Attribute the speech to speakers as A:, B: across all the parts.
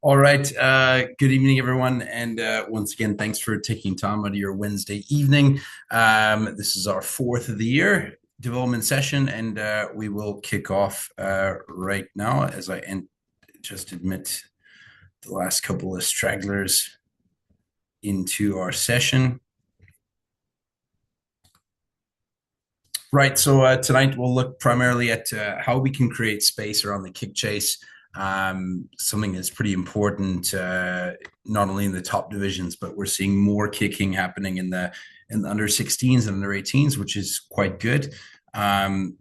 A: All right. Good evening, everyone. And once again, thanks for taking time out of your Wednesday evening. This is our fourth of the year development session, and we will kick off right now as just admit the last couple of stragglers into our session. Right. So tonight we'll look primarily at how we can create space around the kick chase. Something that's pretty important, not only in the top divisions, but we're seeing more kicking happening in the under 16s and under 18s, which is quite good. And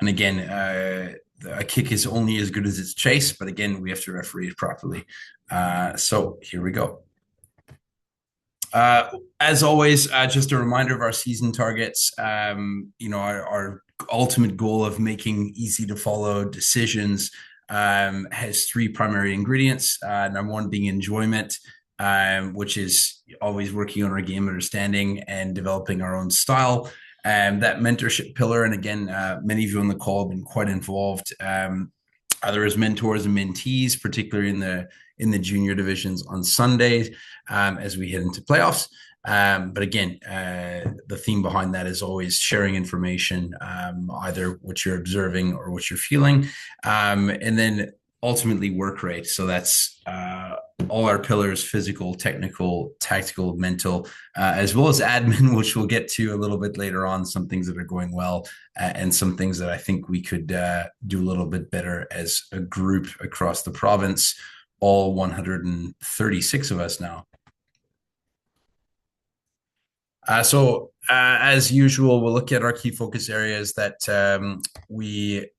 A: again, a kick is only as good as its chase, but again, we have to referee it properly. So here we go. As always, just a reminder of our season targets. Our ultimate goal of making easy to follow decisions has three primary ingredients. Number one being enjoyment, which is always working on our game understanding and developing our own style. That mentorship pillar, and again, many of you on the call have been quite involved, either as mentors and mentees, particularly in the junior divisions on Sundays as we head into playoffs. But again, the theme behind that is always sharing information, either what you're observing or what you're feeling. And then ultimately work rate. So that's all our pillars: physical, technical, tactical, mental, as well as admin, which we'll get to a little bit later on. Some things that are going well and some things that I think we could do a little bit better as a group across the province, all 136 of us now. As usual, we'll look at our key focus areas that we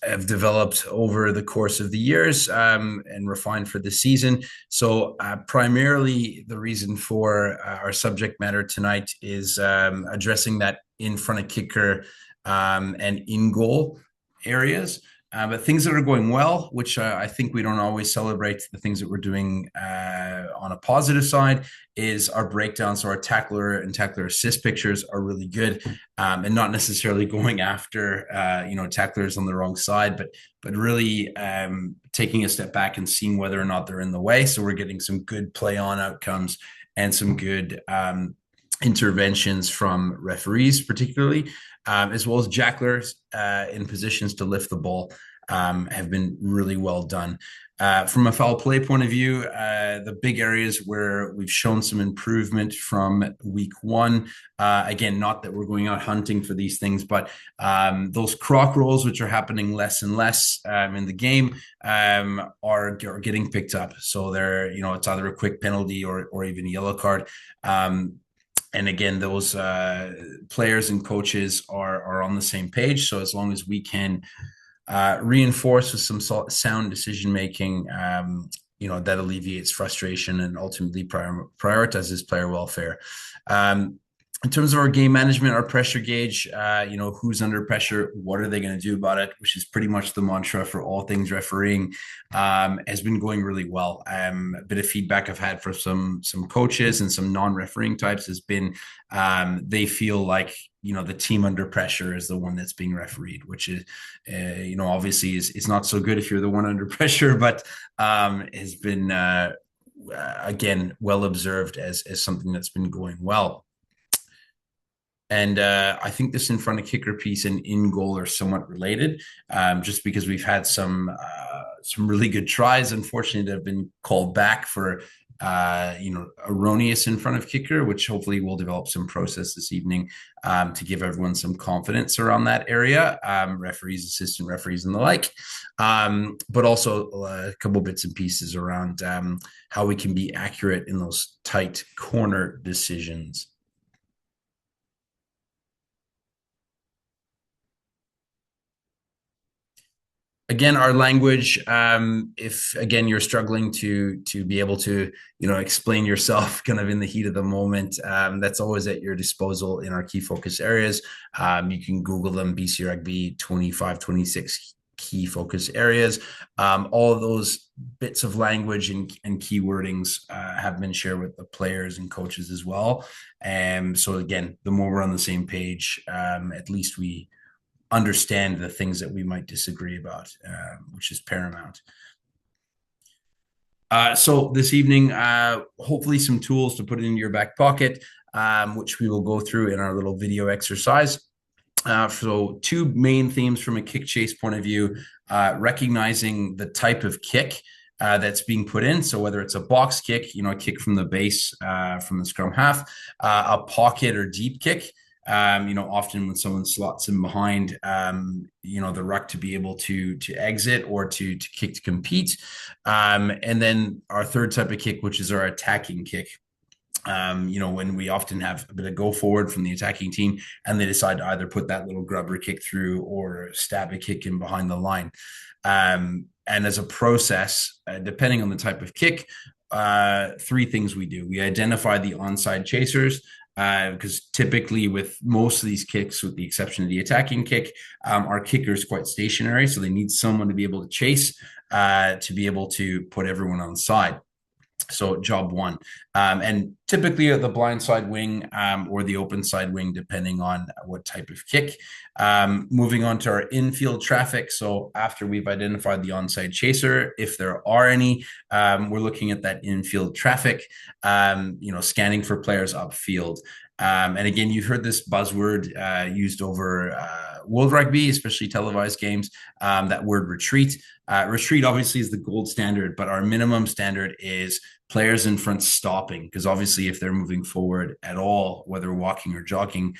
A: have developed over the course of the years and refined for the season. So primarily the reason for our subject matter tonight is addressing that in front of kicker and in goal areas. But things that are going well, which I think we don't always celebrate the things that we're doing on a positive side, is our breakdowns. So our tackler and tackler assist pictures are really good, and not necessarily going after tacklers on the wrong side, but really taking a step back and seeing whether or not they're in the way. So we're getting some good play on outcomes and some good interventions from referees, particularly, as well as jacklers in positions to lift the ball, have been really well done. From a foul play point of view, the big areas where we've shown some improvement from week one, again, not that we're going out hunting for these things, but those croc rolls, which are happening less and less in the game, are getting picked up. So it's either a quick penalty or even a yellow card. And again, those players and coaches are on the same page. So as long as we can reinforce with some sound decision making, that alleviates frustration and ultimately prioritizes player welfare. In terms of our game management, our pressure gauge, who's under pressure, what are they going to do about it, which is pretty much the mantra for all things refereeing, has been going really well. A bit of feedback I've had from some coaches and some non-refereeing types has been they feel like the team under pressure is the one that's being refereed, which is obviously is not so good if you're the one under pressure, but has been again well observed as something that's been going well. And I think this in front of kicker piece and in goal are somewhat related, just because we've had some really good tries, unfortunately, that have been called back for erroneous in front of kicker, which hopefully will develop some process this evening to give everyone some confidence around that area, referees, assistant referees, and the like, but also a couple bits and pieces around how we can be accurate in those tight corner decisions. Again, our language, if again you're struggling to be able to explain yourself kind of in the heat of the moment, that's always at your disposal in our key focus areas. You can Google them: BC Rugby 25, 26 key focus areas. All of those bits of language and key wordings have been shared with the players and coaches as well. So again, the more we're on the same page, at least we understand the things that we might disagree about, which is paramount. So this evening, hopefully some tools to put in your back pocket, which we will go through in our little video exercise. So two main themes from a kick chase point of view, recognizing the type of kick that's being put in. So whether it's a box kick, a kick from the base, from the scrum half, a pocket or deep kick. Often when someone slots in behind, the ruck to be able to exit or to kick to compete. And then our third type of kick, which is our attacking kick. When we often have a bit of go forward from the attacking team and they decide to either put that little grubber kick through or stab a kick in behind the line. And as a process, depending on the type of kick, three things we do. We identify the onside chasers, because typically with most of these kicks, with the exception of the attacking kick, our kicker is quite stationary. So they need someone to be able to chase, to be able to put everyone on side. So job one, and typically the blind side wing, or the open side wing, depending on what type of kick. Moving on to our infield traffic. So after we've identified the onside chaser, if there are any, we're looking at that infield traffic, scanning for players upfield. And again, you've heard this buzzword used over World Rugby, especially televised games, that word retreat. Retreat obviously is the gold standard, but our minimum standard is players in front stopping, because obviously if they're moving forward at all, whether walking or jogging,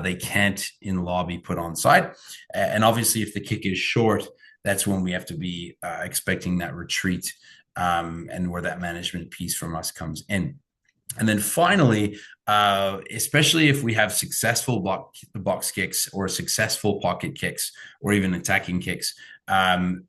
A: they can't in law be put on side. And obviously if the kick is short, that's when we have to be expecting that retreat, and where that management piece from us comes in. And then finally, especially if we have successful box kicks or successful pocket kicks or even attacking kicks,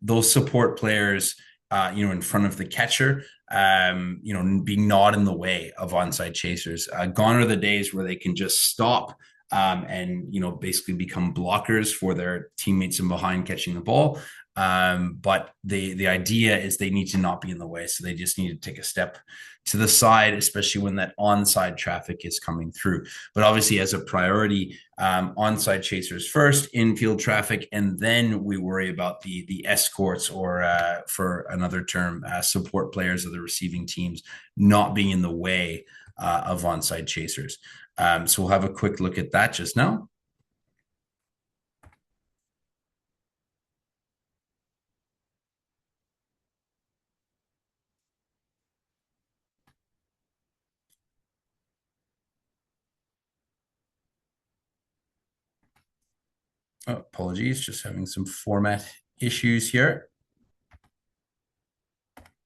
A: those support players, in front of the catcher, being not in the way of onside chasers. Gone are the days where they can just stop, and basically become blockers for their teammates in behind catching the ball. But the idea is they need to not be in the way, so they just need to take a step to the side, especially when that onside traffic is coming through. But obviously, as a priority, onside chasers first, infield traffic, and then we worry about the escorts, or for another term, support players of the receiving teams not being in the way of onside chasers. So we'll have a quick look at that just now. Oh, apologies, just having some format issues here.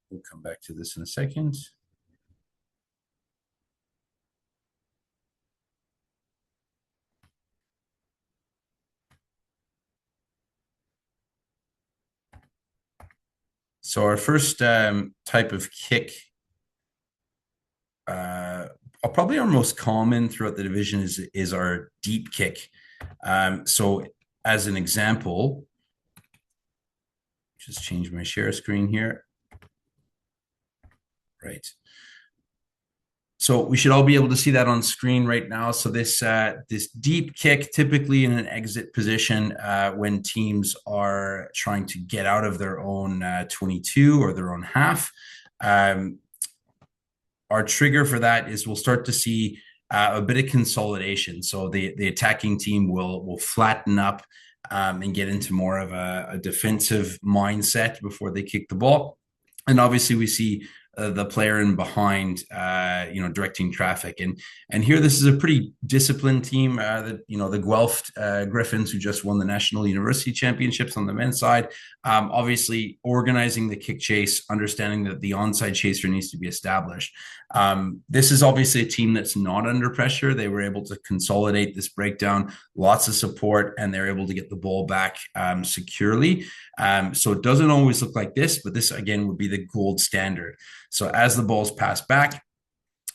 A: We'll come back to this in a second. So our first type of kick, probably our most common throughout the division, is our deep kick. So as an example, just change my share screen here. Right. So we should all be able to see that on screen right now. So this deep kick, typically in an exit position, when teams are trying to get out of their own 22 or their own half. Our trigger for that is we'll start to see a bit of consolidation. So the attacking team will flatten up, and get into more of a defensive mindset before they kick the ball. And obviously we see the player in behind, directing traffic. And here, this is a pretty disciplined team. The Guelph Griffins, who just won the National University Championships on the men's side, obviously organizing the kick chase, understanding that the onside chaser needs to be established. This is obviously a team that's not under pressure. They were able to consolidate this breakdown, lots of support, and they're able to get the ball back securely. So it doesn't always look like this, but this again would be the gold standard. So as the ball's passed back,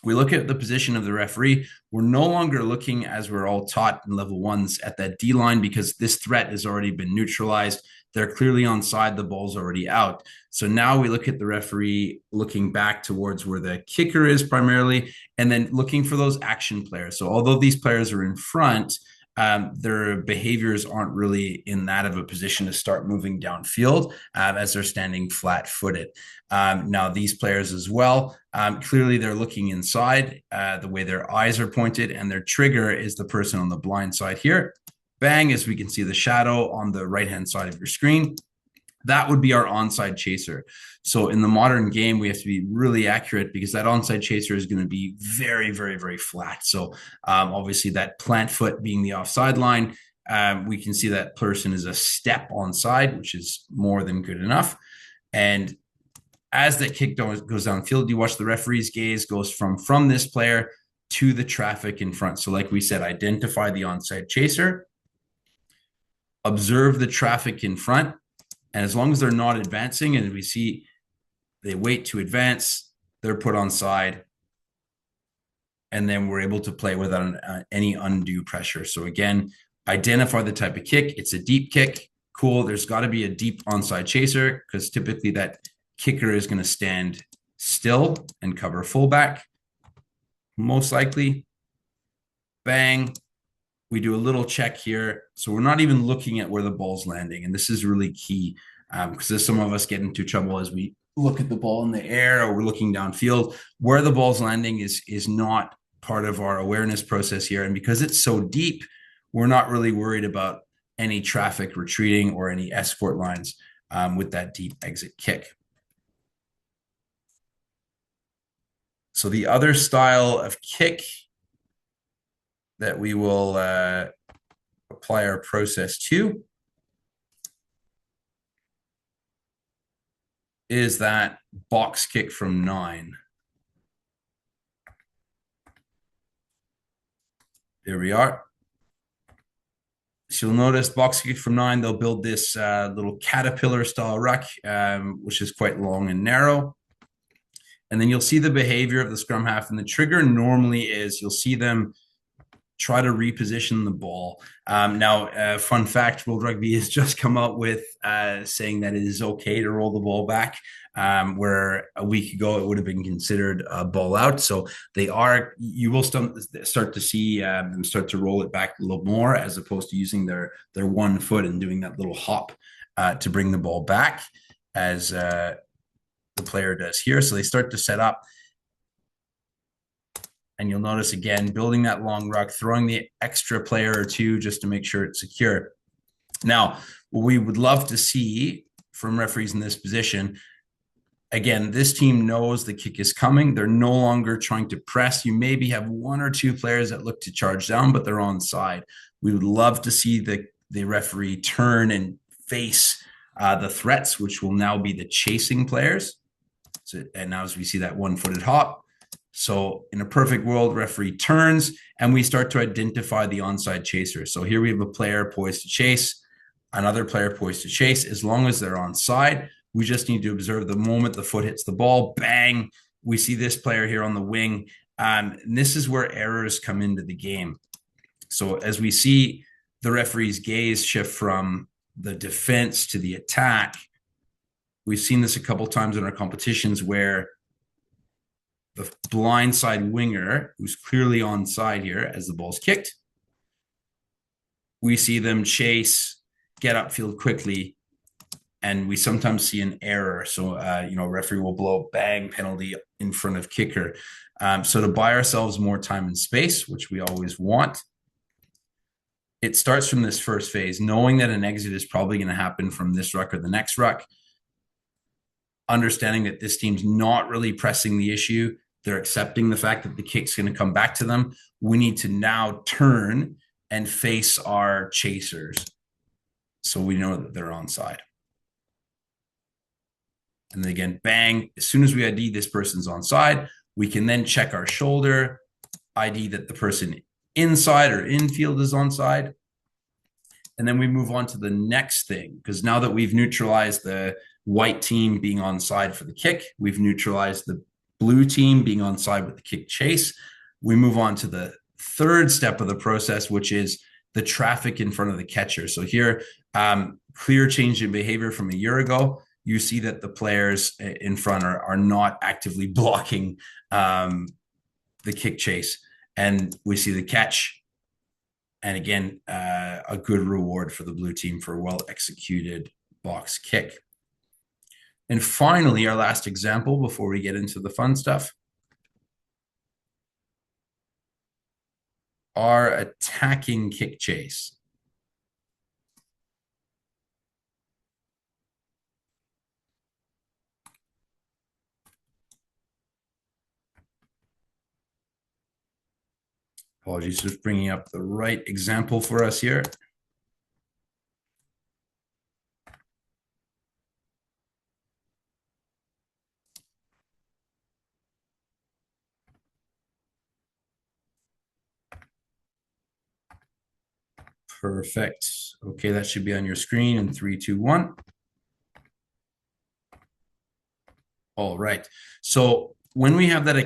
A: we look at the position of the referee. We're no longer looking, as we're all taught in level ones, at that D line, because this threat has already been neutralized. They're clearly onside. The ball's already out. So now we look at the referee looking back towards where the kicker is primarily, and then looking for those action players. So although these players are in front, their behaviors aren't really in that of a position to start moving downfield as they're standing flat-footed. Now, these players as well, clearly they're looking inside the way their eyes are pointed, and their trigger is the person on the blind side here. Bang, as we can see the shadow on the right-hand side of your screen. That would be our onside chaser. So in the modern game, we have to be really accurate because that onside chaser is going to be very, very, very flat. So obviously that plant foot being the offside line, we can see that person is a step onside, which is more than good enough. And as that kick goes downfield, you watch the referee's gaze goes from this player to the traffic in front. So like we said, identify the onside chaser, observe the traffic in front, and as long as they're not advancing and we see they wait to advance, they're put on side. And then we're able to play without any undue pressure. So again, identify the type of kick. It's a deep kick. Cool. There's got to be a deep onside chaser because typically that kicker is going to stand still and cover fullback. Most likely. Bang. We do a little check here. So we're not even looking at where the ball's landing. And this is really key because some of us get into trouble as we look at the ball in the air or we're looking downfield. Where the ball's landing is not part of our awareness process here. And because it's so deep, we're not really worried about any traffic retreating or any escort lines with that deep exit kick. So the other style of kick that we will apply our process to is that box kick from 9. There we are. So you'll notice box kick from 9, they'll build this little caterpillar style ruck, which is quite long and narrow. And then you'll see the behavior of the scrum half, and the trigger normally is you'll see them try to reposition the ball. Now, fun fact, World Rugby has just come out with saying that it is okay to roll the ball back, where a week ago it would have been considered a ball out. So you will start to see them start to roll it back a little more as opposed to using their one foot and doing that little hop to bring the ball back as the player does here. So they start to set up. And you'll notice again, building that long ruck, throwing the extra player or two just to make sure it's secure. Now, what we would love to see from referees in this position, again, this team knows the kick is coming. They're no longer trying to press. You maybe have one or two players that look to charge down, but they're onside. We would love to see the referee turn and face the threats, which will now be the chasing players. So, and now as we see that one-footed hop, so in a perfect world, referee turns and we start to identify the onside chaser. So here we have a player poised to chase, another player poised to chase. As long as they're onside, we just need to observe the moment the foot hits the ball, bang, we see this player here on the wing. And this is where errors come into the game. So as we see the referee's gaze shift from the defense to the attack, we've seen this a couple times in our competitions where the blindside winger, who's clearly onside here as the ball's kicked, we see them chase, get upfield quickly, and we sometimes see an error. So, referee will blow bang penalty in front of kicker. So to buy ourselves more time and space, which we always want, it starts from this first phase, knowing that an exit is probably going to happen from this ruck or the next ruck, understanding that this team's not really pressing the issue. They're accepting the fact that the kick's going to come back to them. We need to now turn and face our chasers so we know that they're onside. And then again, bang, as soon as we ID this person's onside, we can then check our shoulder, ID that the person inside or infield is onside. And then we move on to the next thing, because now that we've neutralized the white team being onside for the kick, we've neutralized the blue team being onside with the kick chase, we move on to the third step of the process, which is the traffic in front of the catcher. So here, clear change in behavior from a year ago. You see that the players in front are not actively blocking the kick chase. And we see the catch. And again, a good reward for the blue team for a well executed box kick. And finally, our last example before we get into the fun stuff, our attacking kick chase. Apologies, just bringing up the right example for us here. Perfect. Okay, that should be on your screen in 3, 2, 1. All right. So when we have that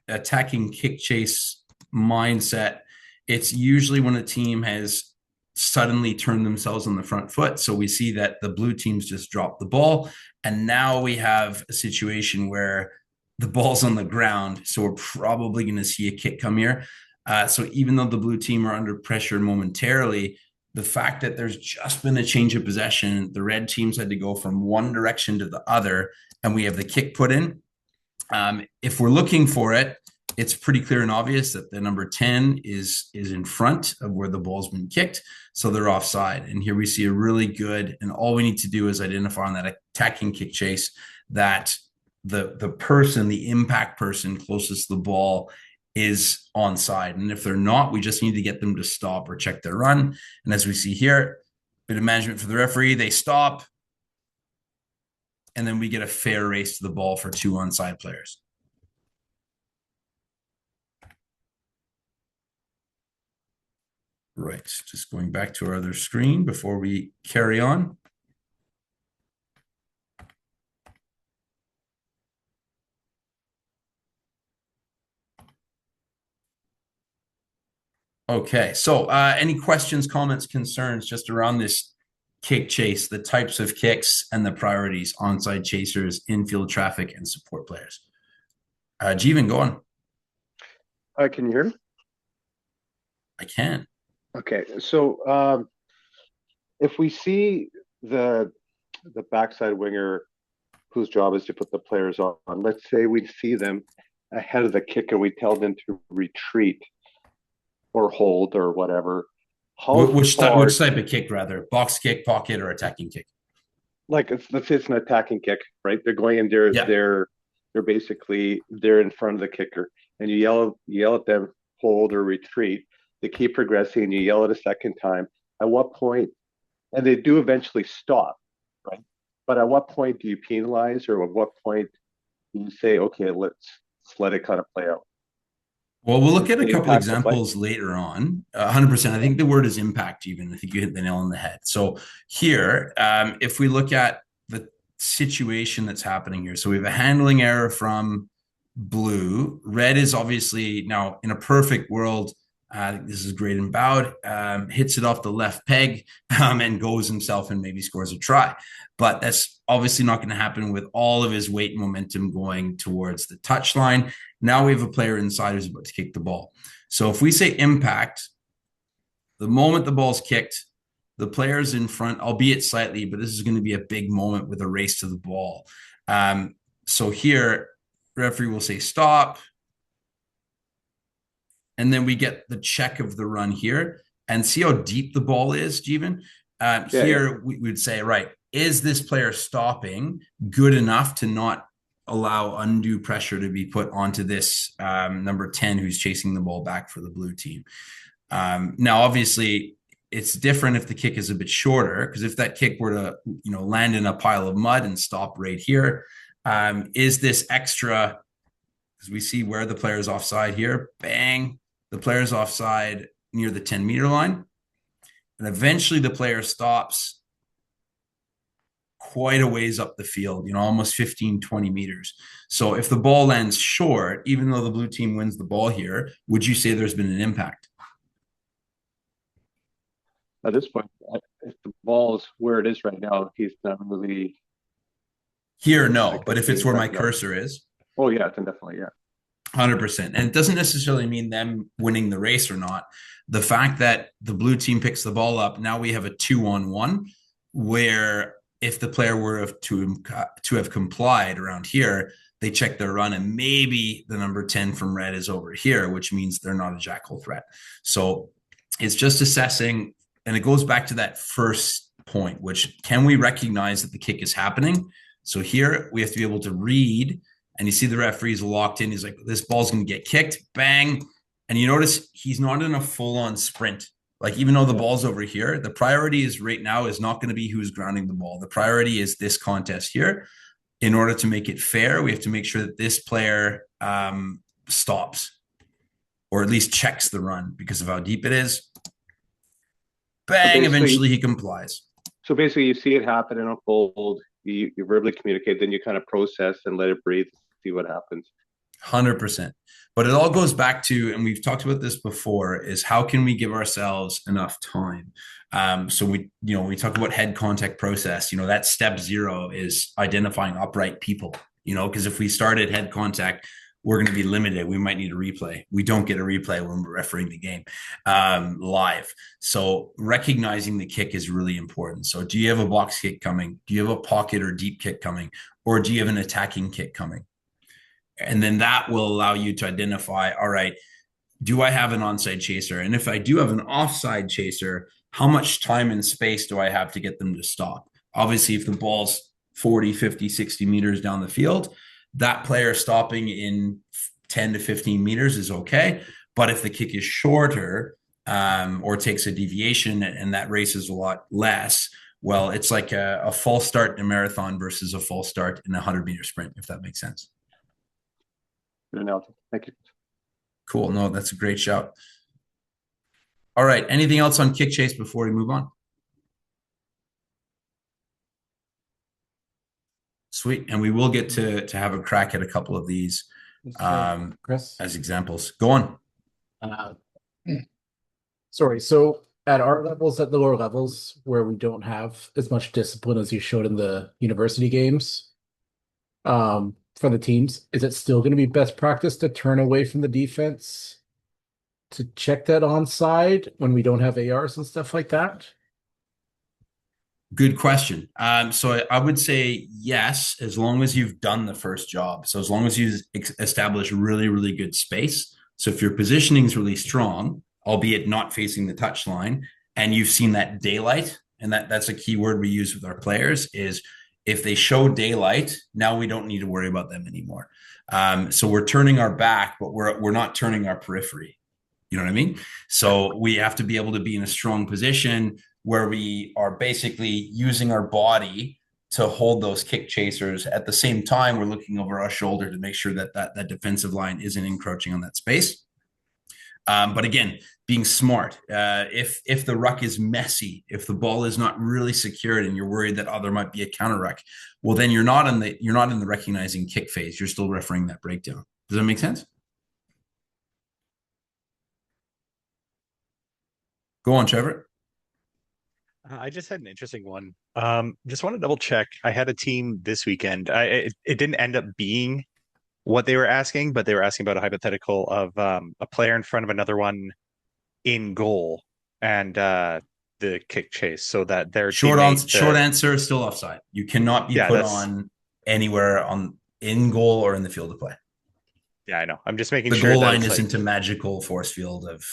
A: attacking kick chase mindset, it's usually when a team has suddenly turned themselves on the front foot. So we see that the blue teams just dropped the ball. And now we have a situation where the ball's on the ground. So we're probably going to see a kick come here. So even though the blue team are under pressure momentarily, the fact that there's just been a change of possession, the red teams had to go from one direction to the other, and we have the kick put in. If we're looking for it, it's pretty clear and obvious that the number 10 is in front of where the ball's been kicked. So they're offside. And here we see a really good, and all we need to do is identify on that attacking kick chase that the impact person closest to the ball is onside. And if they're not, we just need to get them to stop or check their run. And as we see here, bit of management for the referee, they stop. And then we get a fair race to the ball for 2 onside players. Right, just going back to our other screen before we carry on. Okay, so any questions, comments, concerns just around this kick chase, the types of kicks and the priorities, onside chasers, infield traffic, and support players? Jeevan, go on.
B: Can you hear me?
A: I can.
B: Okay, so if we see the backside winger whose job is to put the players on, let's say we see them ahead of the kicker, we tell them to retreat or hold or whatever. How
A: Which
B: far?
A: type of kick, rather? Box kick, pocket, or attacking kick?
B: Like let's say it's an attacking kick, right? They're going in there.
A: Yeah.
B: They're basically they're in front of the kicker, and you yell at them, hold or retreat. They keep progressing, and you yell it a second time. At what point? And they do eventually stop, right? But at what point do you penalize, or at what point do you say, okay, let's let it kind of play out?
A: Well, we'll look
B: Does
A: at a
B: it
A: couple
B: impact the play?
A: examples later on. 100%. I think the word is impact, even. I think you hit the nail on the head. So here, if we look at the situation that's happening here, so we have a handling error from blue. Red is obviously now in a perfect world. This is great and Bowed. Hits it off the left peg and goes himself and maybe scores a try. But that's obviously not going to happen with all of his weight and momentum going towards the touchline. Now we have a player inside who's about to kick the ball. So if we say impact, the moment the ball's kicked, the player's in front, albeit slightly, but this is going to be a big moment with a race to the ball. So here, referee will say stop. And then we get the check of the run here and see how deep the ball is, Jeevan. Here, we would say, right, is this player stopping good enough to not allow undue pressure to be put onto this number 10 who's chasing the ball back for the blue team? Now, obviously, it's different if the kick is a bit shorter, because if that kick were to land in a pile of mud and stop right here, is this extra, because we see where the player's offside here, bang, the player's offside near the 10-meter line. And eventually the player stops quite a ways up the field, almost 15, 20 meters. So if the ball lands short, even though the blue team wins the ball here, would you say there's been an impact?
B: At this point, if the ball is where it is right now, he's not really.
A: Here, no. But if it's where my cursor is.
B: Oh, yeah, then definitely, yeah.
A: 100%. And it doesn't necessarily mean them winning the race or not. The fact that the blue team picks the ball up, now we have a 2-on-1 where if the player were to have complied around here, they check their run and maybe the number 10 from red is over here, which means they're not a jackal threat. So it's just assessing, and it goes back to that first point, which can we recognize that the kick is happening? So here we have to be able to read, and you see the referee's locked in. He's like, this ball's going to get kicked, bang. And you notice he's not in a full-on sprint. Like, even though the ball's over here, the priority is right now is not going to be who's grounding the ball. The priority is this contest here. In order to make it fair, we have to make sure that this player stops, or at least checks the run because of how deep it is. Bang, eventually he complies.
B: So basically you see it happen and unfold, you verbally communicate, then you kind of process and let it breathe, see what happens.
A: 100%. But it all goes back to, and we've talked about this before, is how can we give ourselves enough time? So we talk about head contact process, that step 0 is identifying upright people, because if we started head contact, we're going to be limited. We might need a replay. We don't get a replay when we're refereeing the game live. So recognizing the kick is really important. So do you have a box kick coming? Do you have a pocket or deep kick coming? Or do you have an attacking kick coming? And then that will allow you to identify, all right, do I have an onside chaser? And if I do have an offside chaser, how much time and space do I have to get them to stop? Obviously, if the ball's 40, 50, 60 meters down the field, that player stopping in 10 to 15 meters is okay. But if the kick is shorter or takes a deviation and that race is a lot less, well, it's like a false start in a marathon versus a false start in a 100-meter sprint, if that makes sense.
B: Good analogy. Thank you.
A: Cool. No, that's a great shout. All right. Anything else on kick chase before we move on? Sweet. And we will get to have a crack at a couple of these
C: Chris,
A: as examples. Go on.
C: Sorry. So at our levels, at the lower levels, where we don't have as much discipline as you showed in the university games, for the teams, is it still going to be best practice to turn away from the defense to check that onside when we don't have ARs and stuff like that?
A: Good question. So I would say yes, as long as you've done the first job. So as long as you establish really, really good space. So if your positioning is really strong, albeit not facing the touch line, and you've seen that daylight, and that's a key word we use with our players, is if they show daylight, now we don't need to worry about them anymore. So we're turning our back, but we're not turning our periphery. You know what I mean? So we have to be able to be in a strong position where we are basically using our body to hold those kick chasers. At the same time, we're looking over our shoulder to make sure that defensive line isn't encroaching on that space. But again, being smart. If the ruck is messy, if the ball is not really secured, and you're worried that there might be a counter ruck, well, then you're not in the recognizing kick phase. You're still refereeing that breakdown. Does that make sense? Go on, Trevor.
D: I just had an interesting one. Just want to double check. I had a team this weekend. It didn't end up being what they were asking, but they were asking about a hypothetical of a player in front of another one in goal and the kick chase, so that their
A: short answer is still offside. You cannot be put on anywhere in goal or in the field of play.
D: Yeah, I know. I'm just making
A: the
D: sure
A: goal line isn't a magical force field of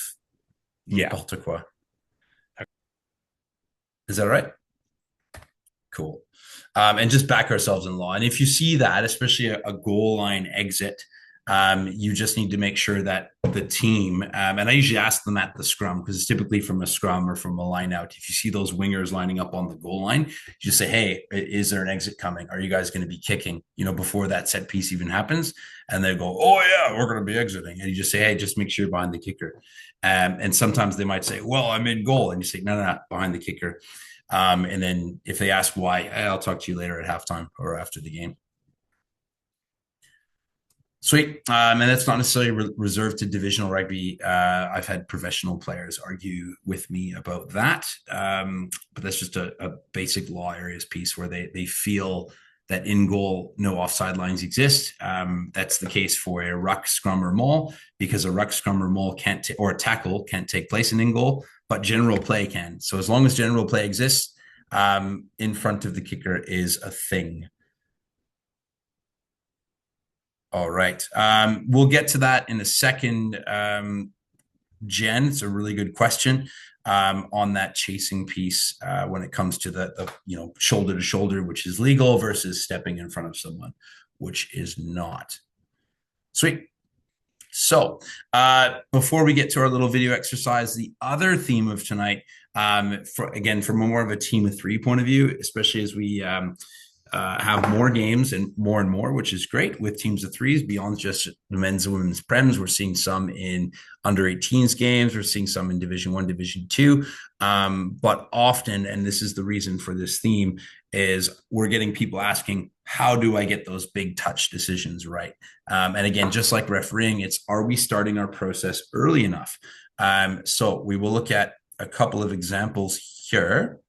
A: n'importe quoi. Is that right? Cool. And just back ourselves in law. And if you see that, especially a goal line exit, you just need to make sure that the team, and I usually ask them at the scrum, because it's typically from a scrum or from a line out. If you see those wingers lining up on the goal line, you just say, hey, is there an exit coming? Are you guys going to be kicking, before that set piece even happens? And they go, oh yeah, we're going to be exiting. And you just say, hey, just make sure you're behind the kicker. And sometimes they might say, well, I'm in goal. And you say, no, behind the kicker. And then if they ask why, I'll talk to you later at halftime or after the game. Sweet. And that's not necessarily reserved to divisional rugby. I've had professional players argue with me about that. But that's just a basic law areas piece where they feel that in goal no offside lines exist. That's the case for a ruck, scrum, or maul, because a ruck, scrum, or maul or a tackle can't take place in goal, but general play can. So as long as general play exists, in front of the kicker is a thing. All right. We'll get to that in a second, Jen. It's a really good question on that chasing piece when it comes to the shoulder to shoulder, which is legal, versus stepping in front of someone, which is not. Sweet. So before we get to our little video exercise, the other theme of tonight, from more of a team of three point of view, especially as we have more games and more, which is great with teams of threes beyond just the men's and women's prems. We're seeing some in under 18s games. We're seeing some in Division 1, Division 2. But often, and this is the reason for this theme, is we're getting people asking, how do I get those big touch decisions right? And again, just like refereeing, it's, are we starting our process early enough? So we will look at a couple of examples here.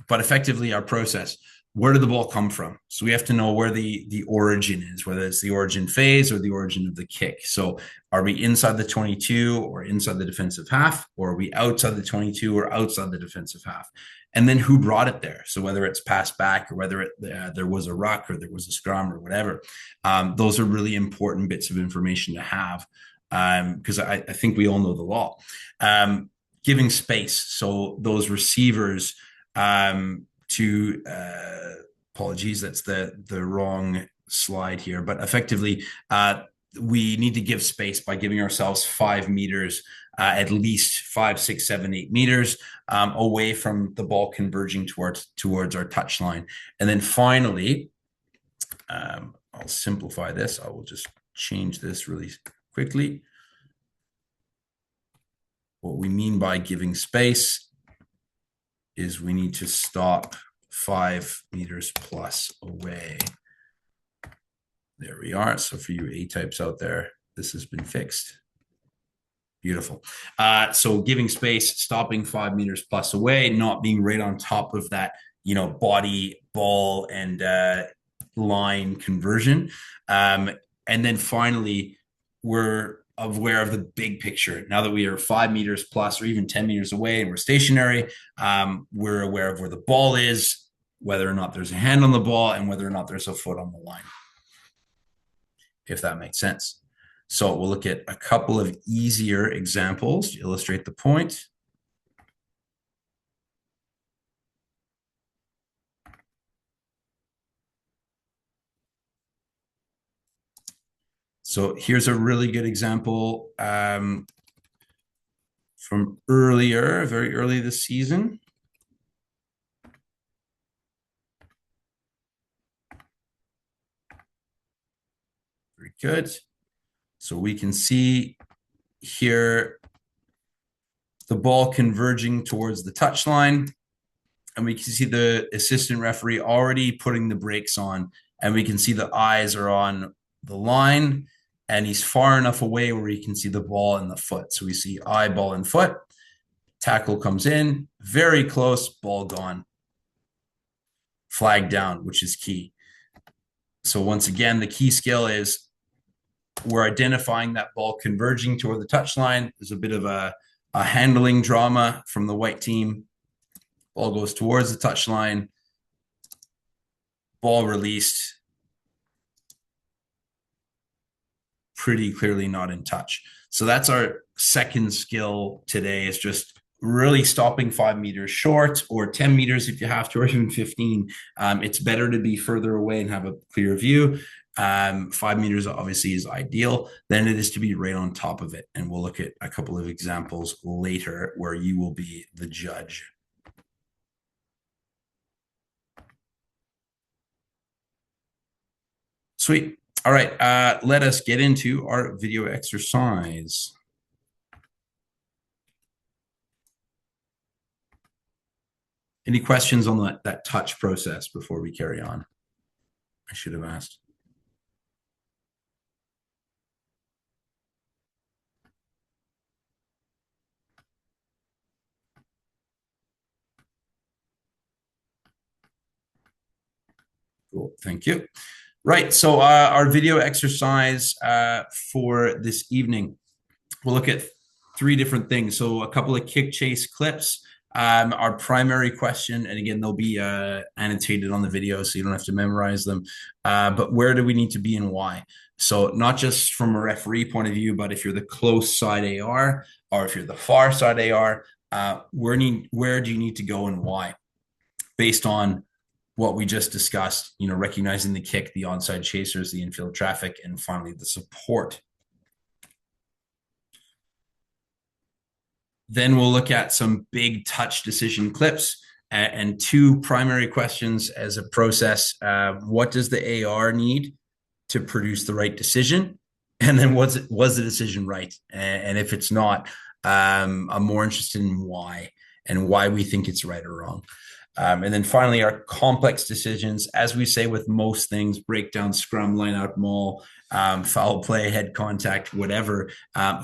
A: But effectively our process, where did the ball come from? So we have to know where the origin is, whether it's the origin phase or the origin of the kick. So are we inside the 22 or inside the defensive half, or are we outside the 22 or outside the defensive half? And then who brought it there? So whether it's passed back or whether there was a ruck or there was a scrum or whatever, those are really important bits of information to have, because I think we all know the law. Giving space. So those receivers apologies, that's the wrong slide here, but effectively we need to give space by giving ourselves 5 meters, at least 5, 6, 7, 8 meters away from the ball converging towards our touch line. And then finally, I'll simplify this. I will just change this really quickly. What we mean by giving space is we need to stop 5 meters plus away. There we are. So for you A-types out there, this has been fixed. Beautiful. So giving space, stopping 5 meters plus away, not being right on top of that, body, ball, and line conversion. And then finally, we're aware of the big picture. Now that we are 5 meters plus or even 10 meters away and we're stationary, we're aware of where the ball is, whether or not there's a hand on the ball, and whether or not there's a foot on the line, if that makes sense. So we'll look at a couple of easier examples to illustrate the point. So here's a really good example from earlier, very early this season. Very good. So we can see here the ball converging towards the touchline, and we can see the assistant referee already putting the brakes on, and we can see the eyes are on the line, and he's far enough away where he can see the ball and the foot. So we see eye, ball, and foot. Tackle comes in, very close, ball gone. Flag down, which is key. So once again, the key skill is we're identifying that ball converging toward the touchline. There's a bit of a handling drama from the white team. Ball goes towards the touchline. Ball released. Pretty clearly not in touch. So that's our second skill today, is just really stopping 5 meters short, or 10 meters if you have to, or even 15. It's better to be further away and have a clear view. 5 meters obviously is ideal than it is to be right on top of it. And we'll look at a couple of examples later where you will be the judge. Sweet. All right, let us get into our video exercise. Any questions on that touch process before we carry on? I should have asked. Cool. Thank you. Right. So our video exercise for this evening, we'll look at 3 different things. So a couple of kick chase clips. Our primary question, and again, they'll be annotated on the video, so you don't have to memorize them. But where do we need to be and why? So not just from a referee point of view, but if you're the close side AR or if you're the far side AR, where do you need to go and why? Based on what we just discussed, recognizing the kick, the onside chasers, the infield traffic, and finally the support. Then we'll look at some big touch decision clips and 2 primary questions as a process. What does the AR need to produce the right decision? And then was the decision right? And if it's not, I'm more interested in why and why we think it's right or wrong. And then finally, our complex decisions, as we say with most things, breakdown, scrum, line out, maul, foul play, head contact, whatever,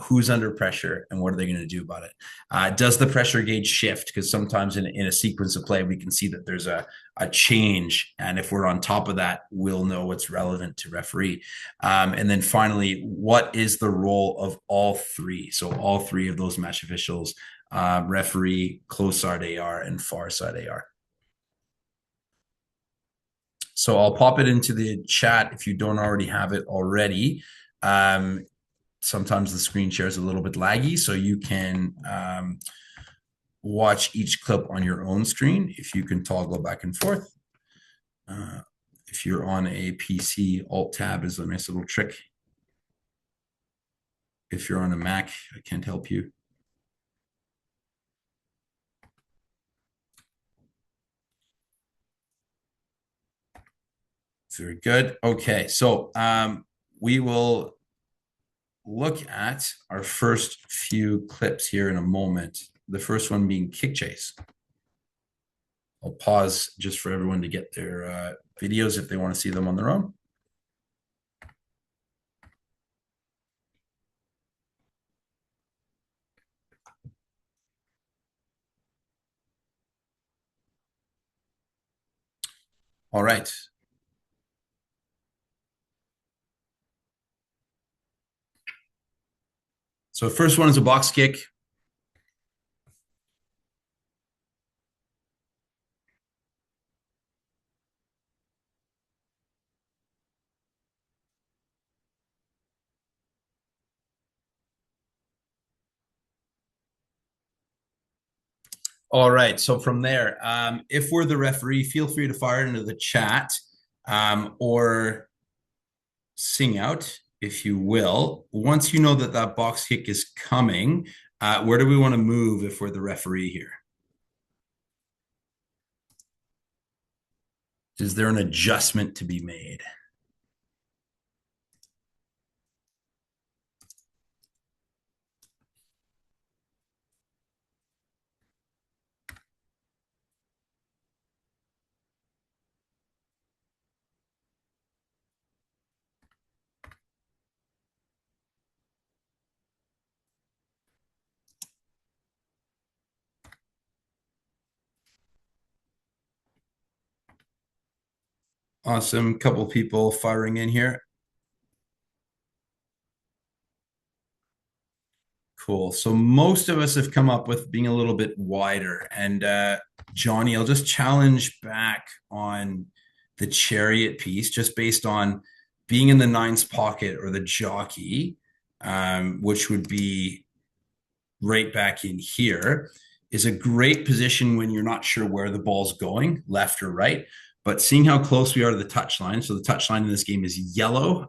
A: who's under pressure and what are they going to do about it? Does the pressure gauge shift? Because sometimes in a sequence of play, we can see that there's a change. And if we're on top of that, we'll know what's relevant to referee. And then finally, what is the role of all 3? So all 3 of those match officials, referee, close side AR, and far side AR. So I'll pop it into the chat if you don't already have it already. Sometimes the screen share is a little bit laggy, so you can watch each clip on your own screen if you can toggle back and forth. If you're on a PC, Alt-Tab is a nice little trick. If you're on a Mac, I can't help you. Very good. Okay, so we will look at our first few clips here in a moment. The first one being kick chase. I'll pause just for everyone to get their videos if they want to see them on their own. All right. So first one is a box kick. All right. So from there, if we're the referee, feel free to fire it into the chat or sing out, if you will. Once you know that that box kick is coming, where do we want to move if we're the referee here? Is there an adjustment to be made? Awesome. Couple people firing in here. Cool. So most of us have come up with being a little bit wider. And Johnny, I'll just challenge back on the chariot piece, just based on being in the 9's pocket or the jockey, which would be right back in here, is a great position when you're not sure where the ball's going, left or right. But seeing how close we are to the touchline, so the touchline in this game is yellow.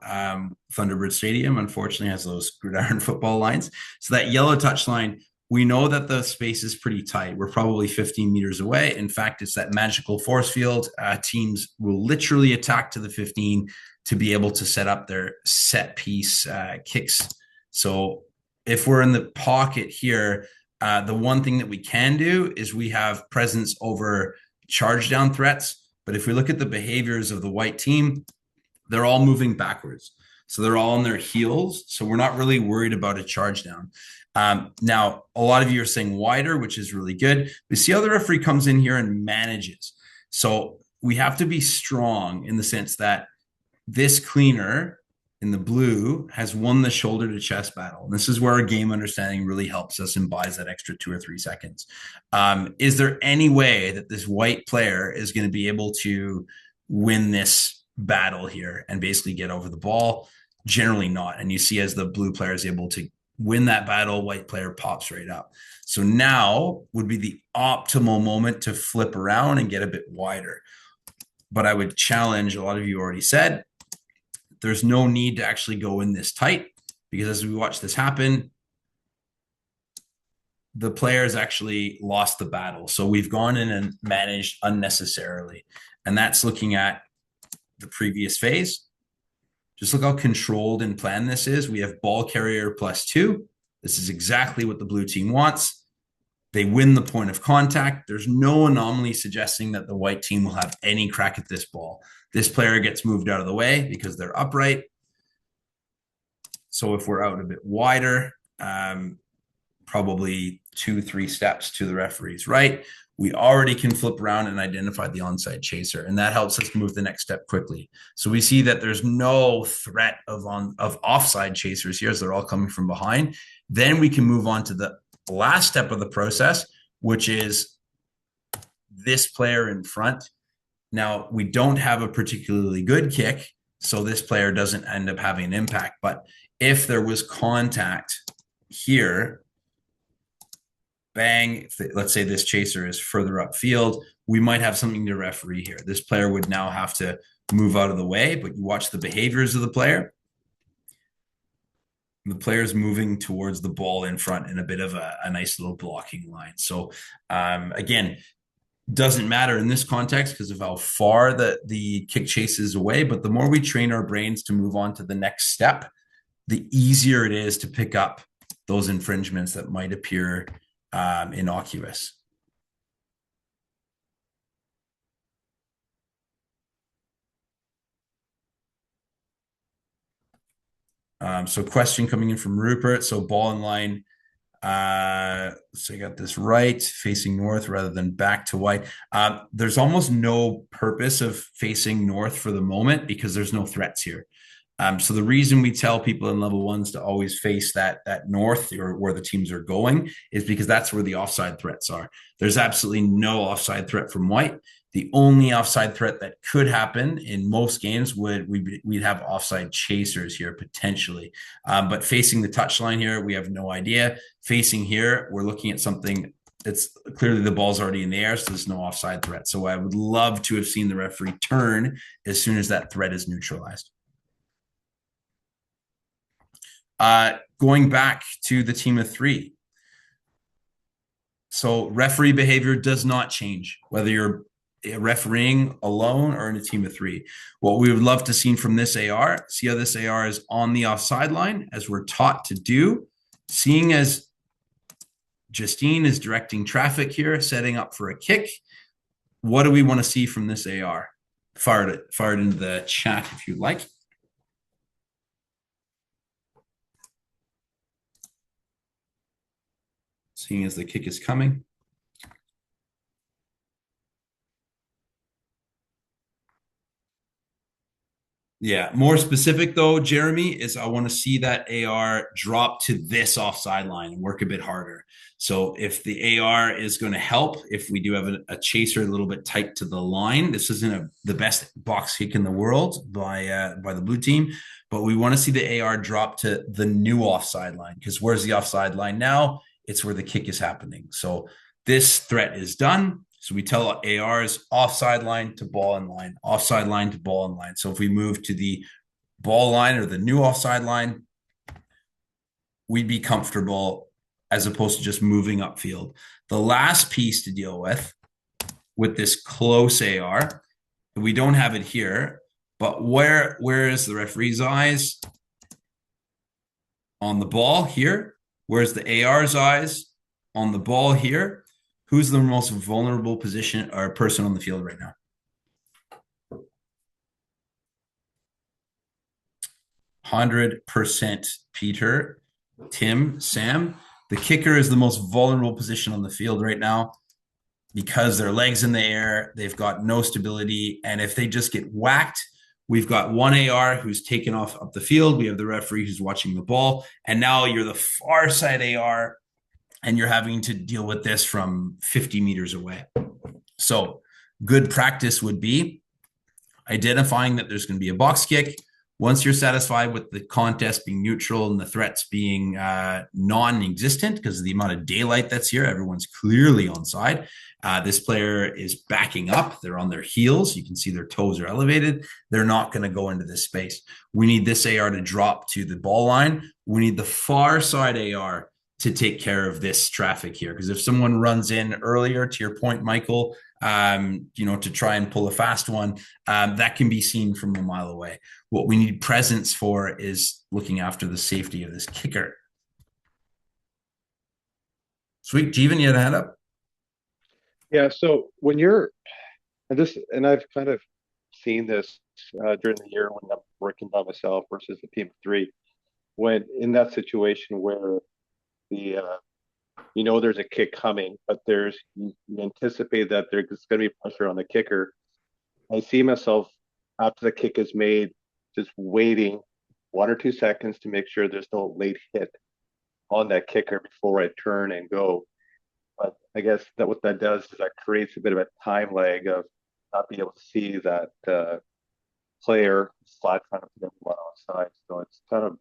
A: Thunderbird Stadium, unfortunately, has those gridiron football lines. So that yellow touchline, we know that the space is pretty tight. We're probably 15 meters away. In fact, it's that magical force field. Teams will literally attack to the 15 to be able to set up their set piece kicks. So if we're in the pocket here, the one thing that we can do is we have presence over charge down threats. But if we look at the behaviors of the white team, they're all moving backwards. So they're all on their heels. So we're not really worried about a charge down. Now, a lot of you are saying wider, which is really good. We see how the referee comes in here and manages. So we have to be strong in the sense that this cleaner in the blue has won the shoulder to chest battle. And this is where our game understanding really helps us and buys that extra 2 or 3 seconds. Is there any way that this white player is going to be able to win this battle here and basically get over the ball? Generally not. And you see as the blue player is able to win that battle, white player pops right up. So now would be the optimal moment to flip around and get a bit wider. But I would challenge, a lot of you already said, there's no need to actually go in this tight, because as we watch this happen, the players actually lost the battle. So we've gone in and managed unnecessarily. And that's looking at the previous phase. Just look how controlled and planned this is. We have ball carrier +2. This is exactly what the blue team wants. They win the point of contact. There's no anomaly suggesting that the white team will have any crack at this ball. This player gets moved out of the way because they're upright. So if we're out a bit wider, probably 2-3 steps to the referee's right, we already can flip around and identify the onside chaser, and that helps us move the next step quickly. So we see that there's no threat of offside chasers here, as they're all coming from behind. Then we can move on to the last step of the process, which is this player in front. Now, we don't have a particularly good kick, so this player doesn't end up having an impact. But if there was contact here, bang, let's say this chaser is further upfield, we might have something to referee here. This player would now have to move out of the way, but you watch the behaviors of the player. The player's moving towards the ball in front in a bit of a nice little blocking line. So again, doesn't matter in this context because of how far the kick chase is away, but the more we train our brains to move on to the next step, the easier it is to pick up those infringements that might appear innocuous. So question coming in from Rupert. So ball in line. So I got this right, facing north rather than back to white. There's almost no purpose of facing north for the moment because there's no threats here. So the reason we tell people in level ones to always face that north or where the teams are going is because that's where the offside threats are. There's absolutely no offside threat from white. The only offside threat that could happen in most games we'd have offside chasers here potentially. But facing the touchline here, we have no idea. Facing here, we're looking at something that's clearly the ball's already in the air, so there's no offside threat. So I would love to have seen the referee turn as soon as that threat is neutralized. Going back to the team of 3. So referee behavior does not change, whether you're refereeing alone or in a team of 3. What we would love to see from this AR, see how this AR is on the offside line, as we're taught to do, seeing as Justine is directing traffic here, setting up for a kick. What do we want to see from this AR? Fire it into the chat if you'd like. Seeing as the kick is coming. Yeah, more specific though, Jeremy, is I want to see that AR drop to this offside line and work a bit harder. So if the AR is going to help, if we do have a chaser a little bit tight to the line, this isn't the best box kick in the world by the blue team, but we want to see the AR drop to the new offside line, because where's the offside line now? It's where the kick is happening. So this threat is done. So we tell ARs offside line to ball in line, offside line to ball in line. So if we move to the ball line or the new offside line, we'd be comfortable as opposed to just moving upfield. The last piece to deal with this close AR, we don't have it here, but where is the referee's eyes? On the ball here. Where's the AR's eyes? On the ball here. Who's the most vulnerable position or person on the field right now? 100%, Peter, Tim, Sam. The kicker is the most vulnerable position on the field right now. because their legs in the air, they've got no stability. And if they just get whacked, we've got one AR who's taken off up the field. We have the referee who's watching the ball. And now you're the far side AR and you're having to deal with this from 50 meters away. So good practice would be identifying that there's going to be a box kick. Once you're satisfied with the contest being neutral and the threats being non-existent because of the amount of daylight that's here, everyone's clearly on side. This player is backing up. They're on their heels. You can see their toes are elevated. They're not going to go into this space. We need this AR to drop to the ball line. We need the far side AR to take care of this traffic here. Because if someone runs in earlier, to your point, Michael, to try and pull a fast one, that can be seen from a mile away. What we need presence for is looking after the safety of this kicker. Sweet. Jeevan, you had a hand up?
B: Yeah, so when and I've kind of seen this during the year when I'm working by myself versus a team of three, when in that situation where the there's a kick coming, but you anticipate that there's going to be pressure on the kicker. I see myself after the kick is made, just waiting 1 or 2 seconds to make sure there's no late hit on that kicker before I turn and go. But I guess that what that does is that creates a bit of a time lag of not being able to see that player flat trying to put everyone on side. So it's kind of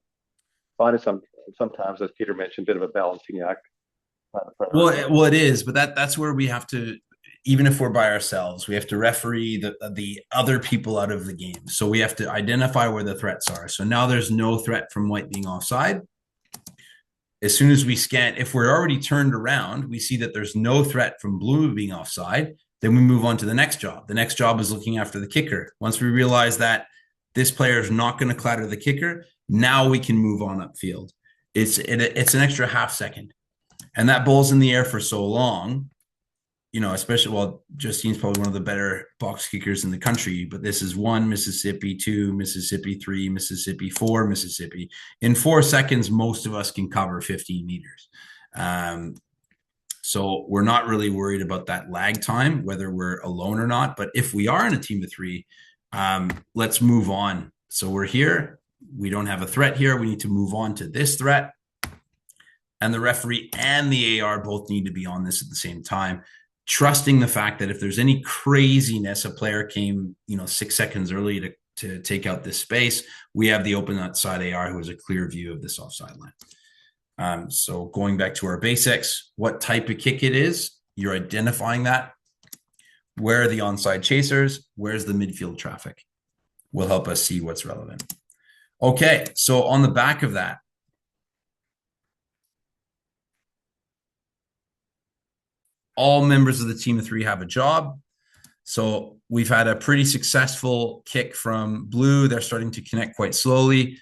B: finding sometimes, as Peter mentioned, a bit of a balancing act.
A: Well, it is, but that's where we have to, even if we're by ourselves, we have to referee the other people out of the game. So we have to identify where the threats are. So now there's no threat from white being offside. As soon as we scan, if we're already turned around, we see that there's no threat from blue being offside. Then we move on to the next job. The next job is looking after the kicker. Once we realize that this player is not going to clatter the kicker, now we can move on upfield. It's an extra half second. And that ball's in the air for so long, especially, Justine's probably one of the better box kickers in the country, but this is 1 Mississippi, 2 Mississippi, 3 Mississippi, 4 Mississippi. In 4 seconds, most of us can cover 15 meters. So we're not really worried about that lag time, whether we're alone or not. But if we are in a team of 3, let's move on. So we're here. We don't have a threat here. We need to move on to this threat. And the referee and the AR both need to be on this at the same time, trusting the fact that if there's any craziness, a player came, 6 seconds early to take out this space, we have the open outside AR who has a clear view of this offside line. So going back to our basics, what type of kick it is, you're identifying that. Where are the onside chasers? Where's the midfield traffic? Will help us see what's relevant. Okay, so on the back of that, all members of the team of 3 have a job. So we've had a pretty successful kick from blue. They're starting to connect quite slowly.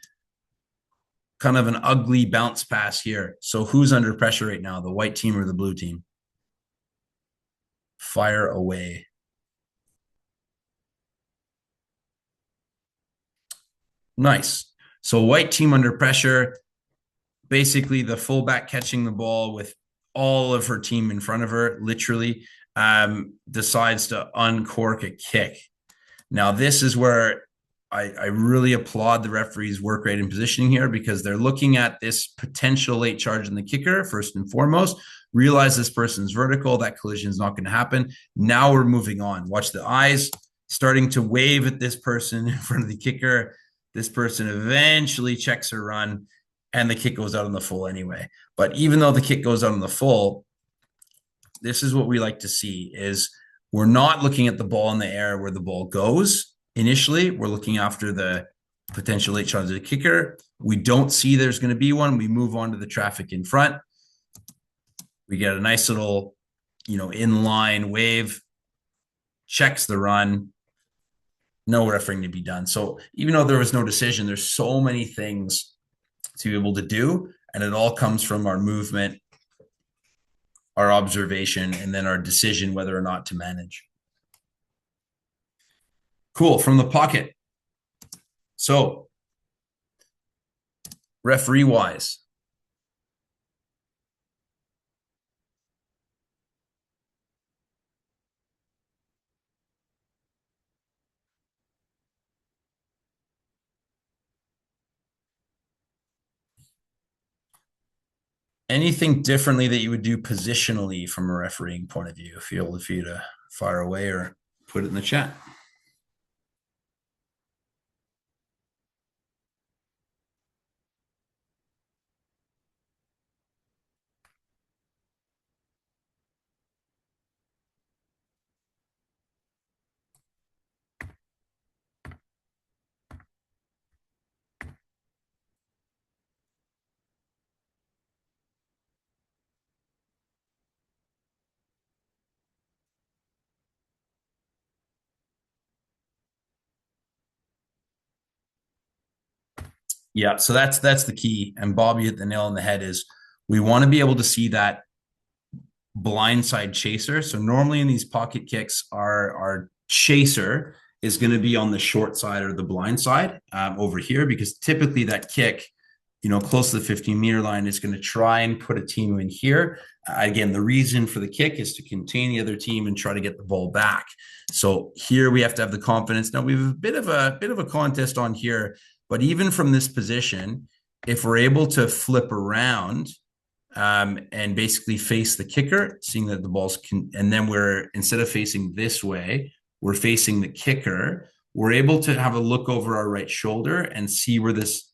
A: Kind of an ugly bounce pass here. So who's under pressure right now, the white team or the blue team? Fire away. Nice. So white team under pressure. Basically the fullback catching the ball with all of her team in front of her, literally, decides to uncork a kick. Now, this is where I really applaud the referee's work rate and positioning here, because they're looking at this potential late charge in the kicker, first and foremost, realize this person's vertical, that collision is not going to happen. Now we're moving on. Watch the eyes starting to wave at this person in front of the kicker. This person eventually checks her run, and the kick goes out on the full anyway. But even though the kick goes out on the full, this is what we like to see is we're not looking at the ball in the air where the ball goes. Initially, we're looking after the potential late charge of the kicker. We don't see there's going to be one. We move on to the traffic in front. We get a nice little, inline wave, checks the run, no refereeing to be done. So even though there was no decision, there's so many things to be able to do, and it all comes from our movement, our observation, and then our decision whether or not to manage. Cool. From the pocket. So referee wise, Anything differently that you would do positionally from a refereeing point of view? Feel free to fire away or put it in the chat. Yeah, so that's the key. And Bob, you hit the nail on the head is we want to be able to see that blindside chaser. So normally in these pocket kicks, our chaser is going to be on the short side or the blind side over here, because typically that kick, close to the 15-meter line is going to try and put a team in here. Again, the reason for the kick is to contain the other team and try to get the ball back. So here we have to have the confidence. Now we have a bit of a contest on here, but even from this position, if we're able to flip around and basically face the kicker, seeing that the ball's and then instead of facing this way, we're facing the kicker. We're able to have a look over our right shoulder and see where this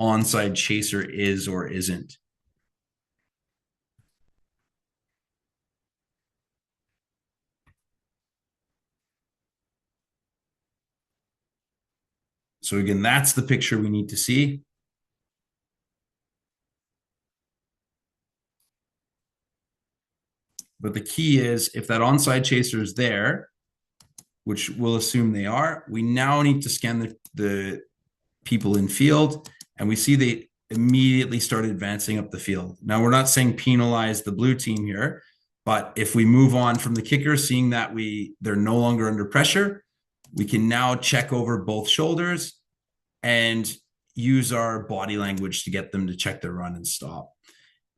A: onside chaser is or isn't. So again, that's the picture we need to see. But the key is if that onside chaser is there, which we'll assume they are, we now need to scan the people in field, and we see they immediately start advancing up the field. Now, we're not saying penalize the blue team here, but if we move on from the kicker, seeing that they're no longer under pressure, we can now check over both shoulders and use our body language to get them to check their run and stop.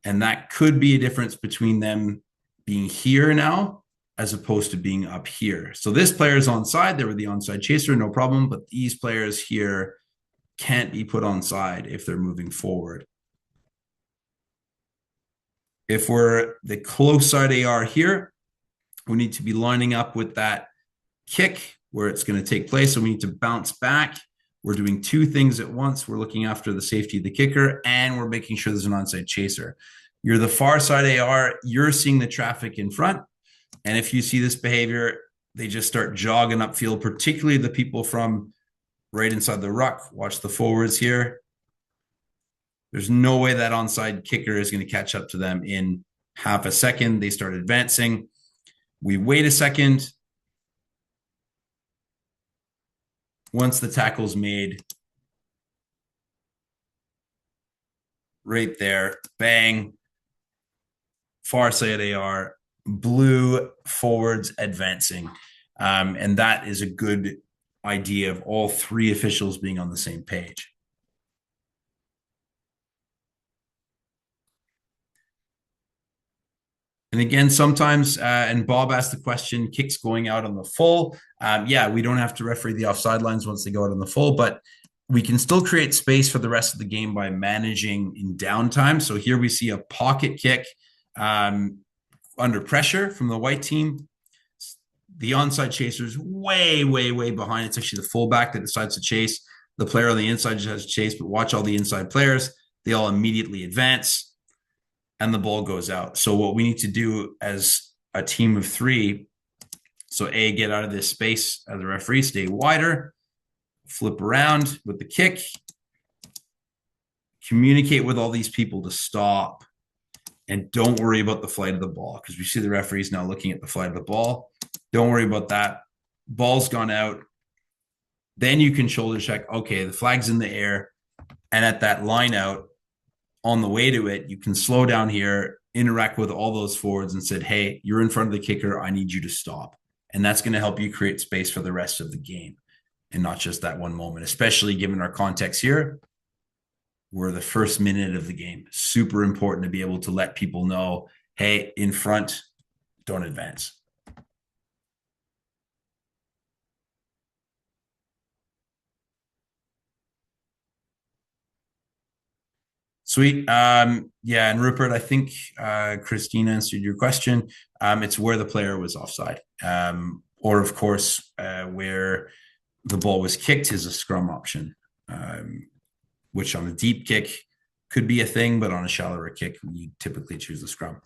A: And that could be a difference between them being here now as opposed to being up here. So this player is onside. They were the onside chaser, no problem. But these players here can't be put onside if they're moving forward. If we're the close side AR here, we need to be lining up with that kick where it's going to take place. So we need to bounce back. We're doing two things at once. We're looking after the safety of the kicker, and we're making sure there's an onside chaser. You're the far side AR. You're seeing the traffic in front. And if you see this behavior, they just start jogging upfield, particularly the people from right inside the ruck. Watch the forwards here. There's no way that onside kicker is going to catch up to them in half a second. They start advancing. We wait a second. Once the tackle's made, right there, bang, far side AR, blue forwards advancing. And that is a good idea of all three officials being on the same page. And again, sometimes, and Bob asked the question, kicks going out on the full. Yeah, we don't have to referee the offside lines once they go out on the full, but we can still create space for the rest of the game by managing in downtime. So here we see a pocket kick under pressure from the white team. The onside chaser is way, way, way behind. It's actually the fullback that decides to chase. The player on the inside just has to chase, but watch all the inside players. They all immediately advance, and the ball goes out. So what we need to do as a team of three, so A, get out of this space as a referee, stay wider, flip around with the kick, communicate with all these people to stop, and don't worry about the flight of the ball, because we see the referees now looking at the flight of the ball. Don't worry about that. Ball's gone out. Then you can shoulder check. Okay, the flag's in the air. And at that line out, on the way to it, you can slow down here, interact with all those forwards and said, hey, you're in front of the kicker. I need you to stop. And that's going to help you create space for the rest of the game and not just that one moment, especially given our context here. We're the first minute of the game. Super important to be able to let people know, hey, in front, don't advance. Sweet. Yeah, and Rupert, I think Christine answered your question. It's where the player was offside. Or, of course, where the ball was kicked is a scrum option, which on a deep kick could be a thing, but on a shallower kick, you typically choose the scrum.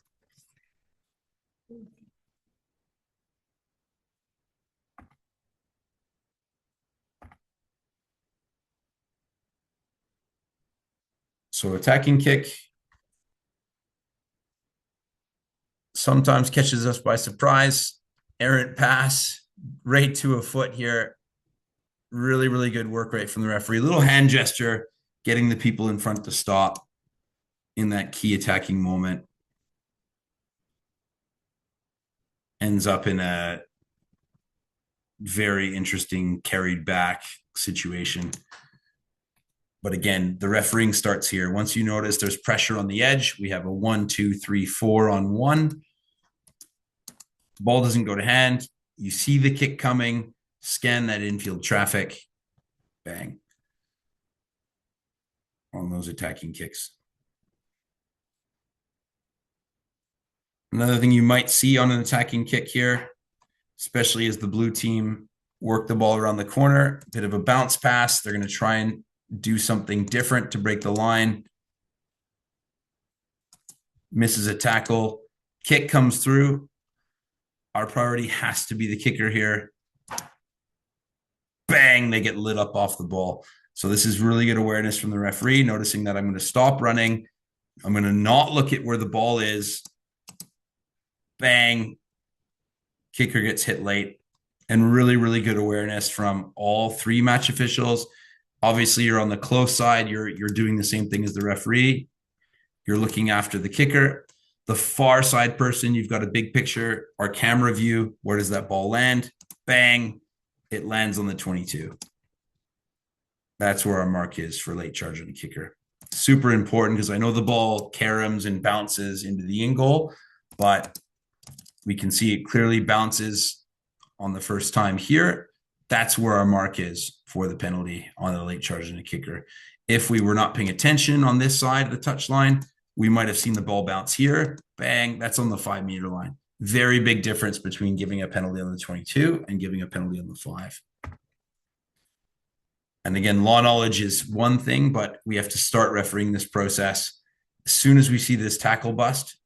A: So attacking kick sometimes catches us by surprise. Errant pass right to a foot here. Really, really good work rate from the referee. Little hand gesture, getting the people in front to stop in that key attacking moment. Ends up in a very interesting carried back situation. But again, the refereeing starts here. Once you notice there's pressure on the edge, we have a 1, 2, 3, 4 on 1. Ball doesn't go to hand. You see the kick coming, scan that infield traffic, bang. On those attacking kicks. Another thing you might see on an attacking kick here, especially as the blue team work the ball around the corner, a bit of a bounce pass. They're going to try and do something different to break the line. Misses a tackle. Kick comes through. Our priority has to be the kicker here. Bang, they get lit up off the ball. So this is really good awareness from the referee, noticing that I'm going to stop running. I'm going to not look at where the ball is. Bang. Kicker gets hit late. And really, really good awareness from all three match officials. Obviously, you're on the close side. You're doing the same thing as the referee. You're looking after the kicker. The far side person, you've got a big picture, our camera view. Where does that ball land? Bang. It lands on the 22. That's where our mark is for late charge on the kicker. Super important because I know the ball caroms and bounces into the in goal, but we can see it clearly bounces on the first time here. That's where our mark is for the penalty on the late charge on the kicker. If we were not paying attention on this side of the touch line, we might have seen the ball bounce here. Bang, that's on the 5-meter line. Very big difference between giving a penalty on the 22 and giving a penalty on the 5. And again, law knowledge is one thing, but we have to start refereeing this process. As soon as we see this tackle bust,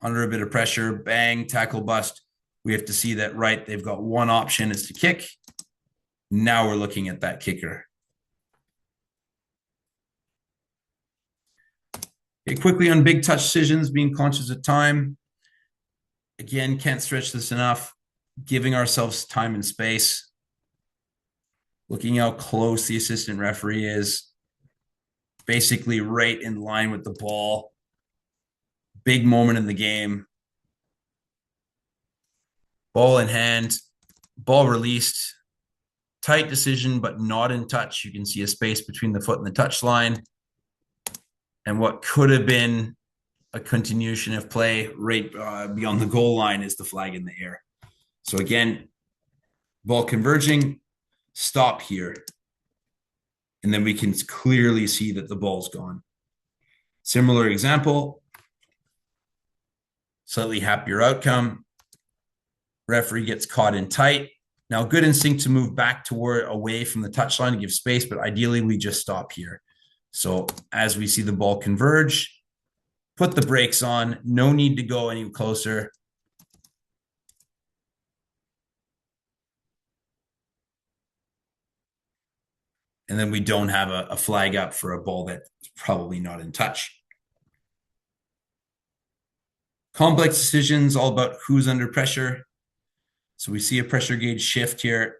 A: under a bit of pressure, bang, tackle bust, we have to see that, right, they've got one option is to kick. Now we're looking at that kicker. Okay, quickly on big touch decisions, being conscious of time. Again, can't stretch this enough. Giving ourselves time and space. Looking how close the assistant referee is. Basically right in line with the ball. Big moment in the game. Ball in hand. Ball released. Tight decision, but not in touch. You can see a space between the foot and the touch line. And what could have been a continuation of play right beyond the goal line is the flag in the air. So again, ball converging, stop here. And then we can clearly see that the ball's gone. Similar example, slightly happier outcome. Referee gets caught in tight. Now, good instinct to move back toward away from the touchline to give space, but ideally we just stop here. So as we see the ball converge, put the brakes on. No need to go any closer. And then we don't have a flag up for a ball that's probably not in touch. Complex decisions, all about who's under pressure. So we see a pressure gauge shift here.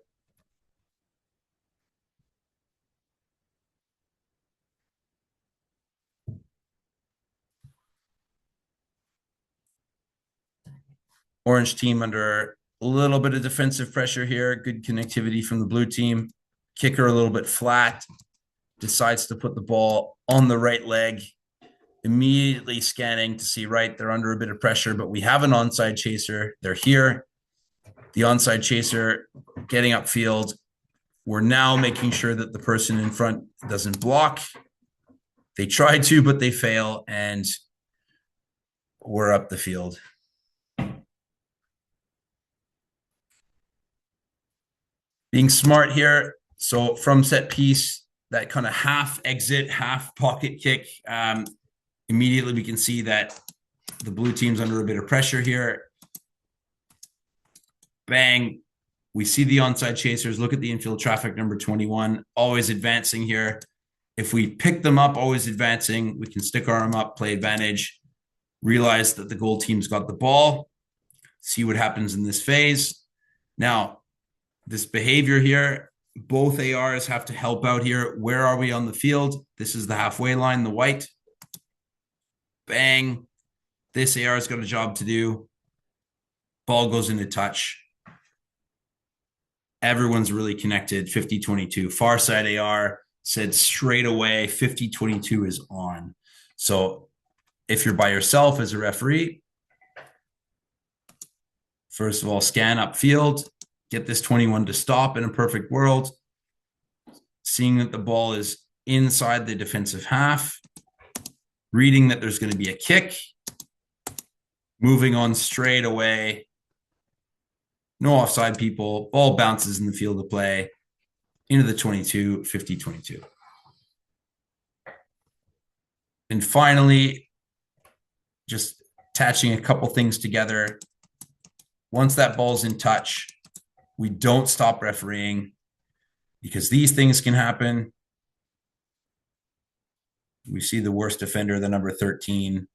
A: Orange team under a little bit of defensive pressure here. Good connectivity from the blue team. Kicker a little bit flat. Decides to put the ball on the right leg. Immediately scanning to see, right, they're under a bit of pressure, but we have an onside chaser. They're here. The onside chaser getting upfield. We're now making sure that the person in front doesn't block. They try to, but they fail, and we're up the field. Being smart here. So from set piece, that kind of half exit, half pocket kick. Immediately we can see that the blue team's under a bit of pressure here. Bang. We see the onside chasers. Look at the infield traffic, number 21, always advancing here. If we pick them up, always advancing, we can stick our arm up, play advantage, realize that the goal team's got the ball, see what happens in this phase. Now, this behavior here, both ARs have to help out here. Where are we on the field? This is the halfway line, the white. Bang. This AR's got a job to do. Ball goes into touch. Everyone's really connected. 50-22. Far side AR said straight away 50-22 is on. So if you're by yourself as a referee, first of all, scan upfield, get this 21 to stop in a perfect world. Seeing that the ball is inside the defensive half, reading that there's going to be a kick, moving on straight away. No offside people. Ball bounces in the field of play into the 22, 50-22. And finally, just attaching a couple things together. Once that ball's in touch, we don't stop refereeing because these things can happen. We see the worst offender, the number 13.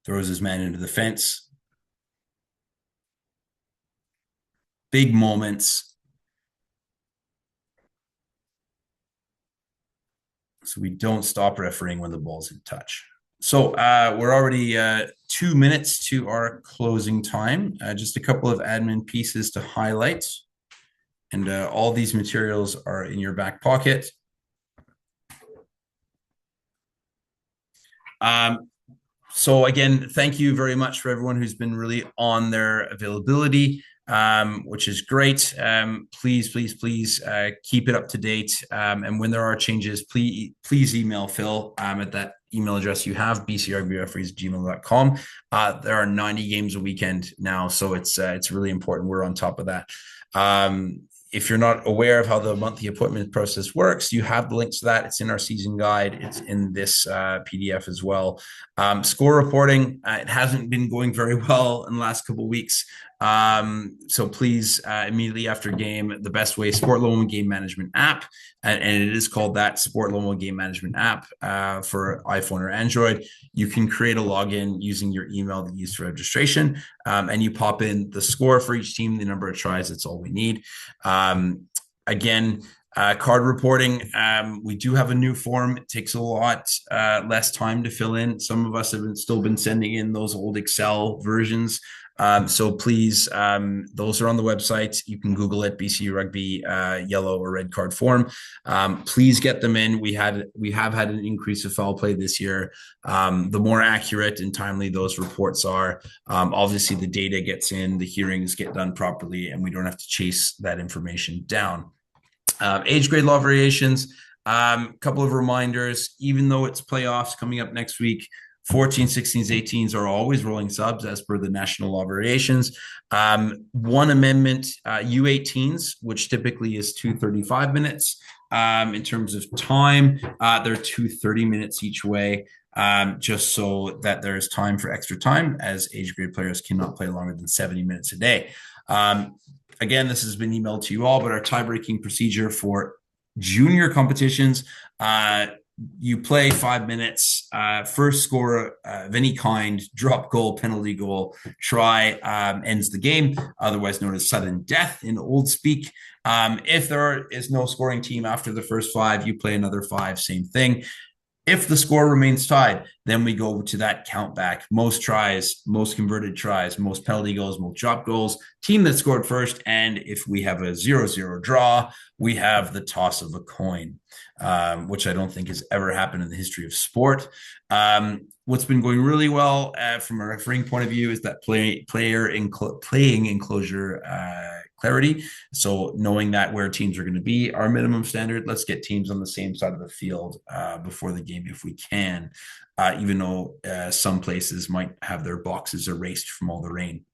A: Throws his man into the fence. Big moments. So we don't stop refereeing when the ball's in touch. So we're already 2 minutes to our closing time. Just a couple of admin pieces to highlight. And all these materials are in your back pocket. So again, thank you very much for everyone who's been really on their availability, which is great. Please keep it up to date. And when there are changes, please email Phil at that email address you have, bcrugbyreferees@gmail.com. There are 90 games a weekend now, so it's really important we're on top of that. If you're not aware of how the monthly appointment process works, you have the links to that. It's in our season guide. It's in this PDF as well. Score reporting, it hasn't been going very well in the last couple of weeks. So please, immediately after game, the best way, Sport Loma Game Management app, and it is called that, Sport Loma Game Management app for iPhone or Android. You can create a login using your email that you use for registration, and you pop in the score for each team, the number of tries. That's all we need. Again, card reporting, we do have a new form. It takes a lot less time to fill in. Some of us have still been sending in those old Excel versions. So please, those are on the website. You can Google it, BC Rugby yellow or red card form. Please get them in. We have had an increase of foul play this year. The more accurate and timely those reports are, obviously the data gets in, the hearings get done properly, and we don't have to chase that information down. Age grade law variations, couple of reminders, even though it's playoffs coming up next week, 14, 16s, 18s are always rolling subs as per the national law variations. One amendment, U18s, which typically is 235 minutes. In terms of time, they're 230 minutes each way, just so that there's time for extra time, as age grade players cannot play longer than 70 minutes a day. Again, this has been emailed to you all, but our tie-breaking procedure for junior competitions, you play 5 minutes, first score of any kind, drop goal, penalty goal, try, ends the game, otherwise known as sudden death in old speak. If there is no scoring team after the first 5, you play another 5, same thing. If the score remains tied, then we go to that count back. Most tries, most converted tries, most penalty goals, most drop goals, team that scored first. And if we have a 0-0 draw, we have the toss of a coin, which I don't think has ever happened in the history of sport. what's been going really well from a refereeing point of view is that playing enclosure clarity. So knowing that where teams are going to be, our minimum standard. Let's get teams on the same side of the field before the game if we can, even though some places might have their boxes erased from all the rain.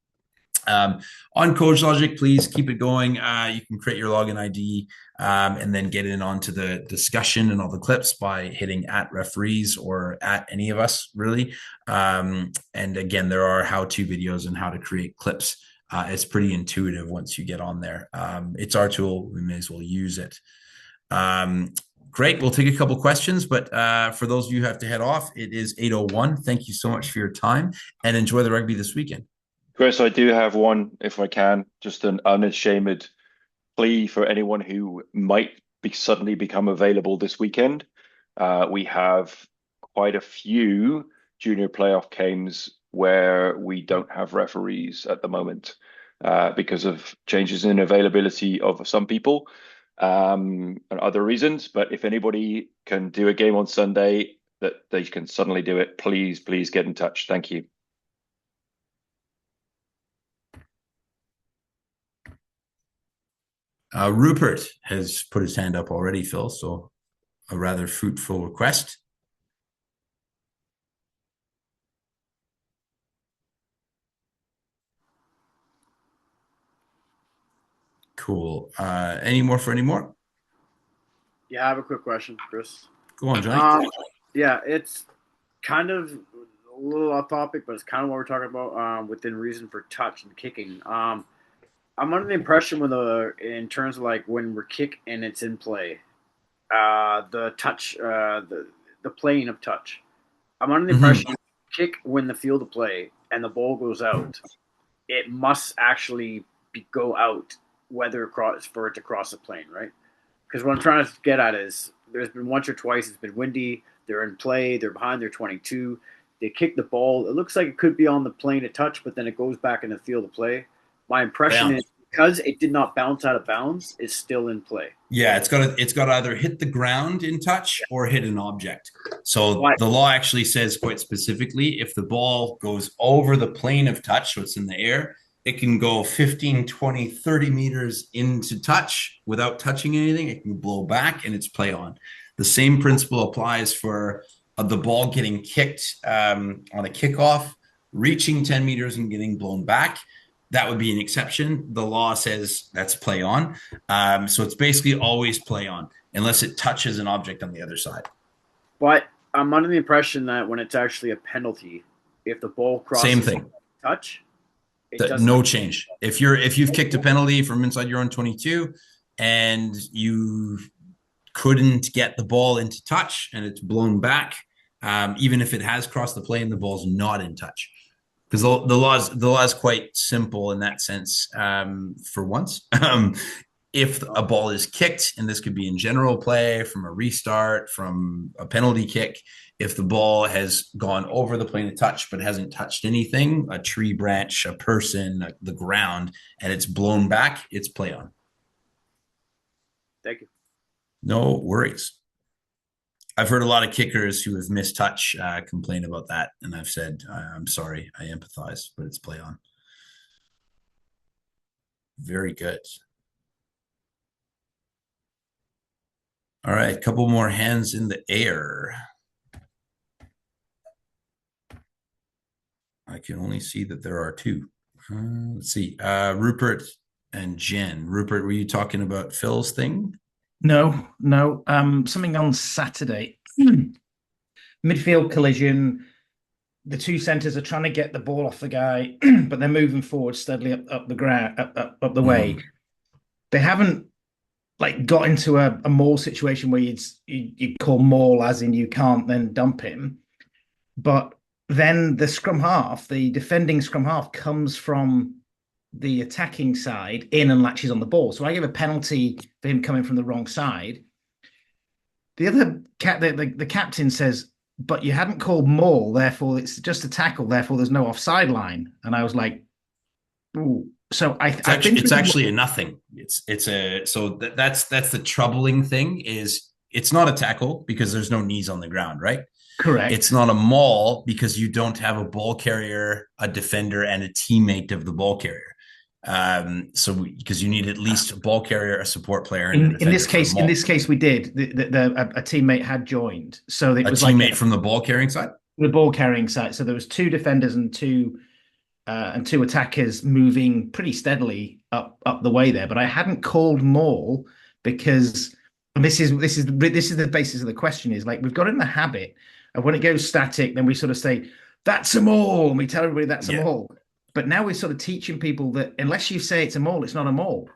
A: On Coach Logic, please keep it going. You can create your login ID and then get in onto the discussion and all the clips by hitting @referees or at any of us, really. And again, there are how-to videos on how to create clips. It's pretty intuitive once you get on there. It's our tool. We may as well use it. Great. We'll take a couple questions, but for those of you who have to head off, it is 8:01. Thank you so much for your time and enjoy the rugby this weekend.
E: Chris, I do have one, if I can, just an unashamed plea for anyone who might suddenly become available this weekend. We have quite a few junior playoff games where we don't have referees at the moment because of changes in availability of some people and other reasons. But if anybody can do a game on Sunday that they can suddenly do it, please get in touch. Thank you.
A: Rupert has put his hand up already, Phil, so a rather fruitful request. Cool. Any more?
F: Yeah, I have a quick question, Chris.
A: Go on, Johnny.
F: Yeah, it's kind of a little off topic, but it's kind of what we're talking about within reason for touch and kicking. I'm under the impression in terms of like when we're kick and it's in play, the touch, the playing of touch. I'm under the impression kick when the field of play and the ball goes out, it must actually go out whether for it to cross the plane, right? Because what I'm trying to get at is there's been once or twice it's been windy, they're in play, they're behind their 22, they kick the ball. It looks like it could be on the plane to touch, but then it goes back in the field of play. My impression is because it did not bounce out of bounds, it's still in play.
A: Yeah, it's got to either hit the ground in touch or hit an object. So the law actually says quite specifically, if the ball goes over the plane of touch, so it's in the air, it can go 15, 20, 30 meters into touch without touching anything. It can blow back and it's play on. The same principle applies for the ball getting kicked on a kickoff, reaching 10 meters and getting blown back. That would be an exception. The law says that's play on. So it's basically always play on unless it touches an object on the other side.
F: But I'm under the impression that when it's actually a penalty, if the ball crosses
A: same thing,
F: touch,
A: no change. If you've kicked a penalty from inside your own 22 and you couldn't get the ball into touch and it's blown back, even if it has crossed the plane, the ball's not in touch. Because the law is quite simple in that sense. For once, if a ball is kicked, and this could be in general play, from a restart, from a penalty kick, if the ball has gone over the plane of touch but hasn't touched anything, a tree branch, a person, the ground, and it's blown back, it's play on.
F: Thank you.
A: No worries. I've heard a lot of kickers who have missed touch complain about that, and I've said, I'm sorry, I empathize, but it's play on. Very good. All right, a couple more hands in the air. I can only see that there are two. Let's see. Rupert and Jen. Rupert, were you talking about Phil's thing?
G: No. Something on Saturday. Midfield collision. The two centers are trying to get the ball off the guy, but they're moving forward steadily up the ground, up the way. They haven't got into a maul situation where you'd call maul as in you can't then dump him. But then the scrum half, the defending scrum half, comes from the attacking side in and latches on the ball. So I give a penalty for him coming from the wrong side. The other the captain says, but you hadn't called maul, therefore it's just a tackle, therefore there's no offside line. And I was like, ooh. So
A: it's actually a nothing. That's the troubling thing is it's not a tackle because there's no knees on the ground, right?
G: Correct.
A: It's not a maul because you don't have a ball carrier, a defender, and a teammate of the ball carrier. So because you need at least a ball carrier, a support player, and a
G: In
A: defender
G: this
A: for a
G: case, in
A: maul.
G: this case, we did. A teammate had joined, so it
A: A
G: was like
A: teammate from the ball carrying side.
G: the ball carrying side. So there was two defenders and two attackers moving pretty steadily up the way there. But I hadn't called maul because, and this is the basis of the question, is like we've got in the habit of when it goes static, then we sort of say that's a maul, and we tell everybody that's a
A: Yeah.
G: maul. But now we're sort of teaching people that unless you say it's a maul, it's not a maul.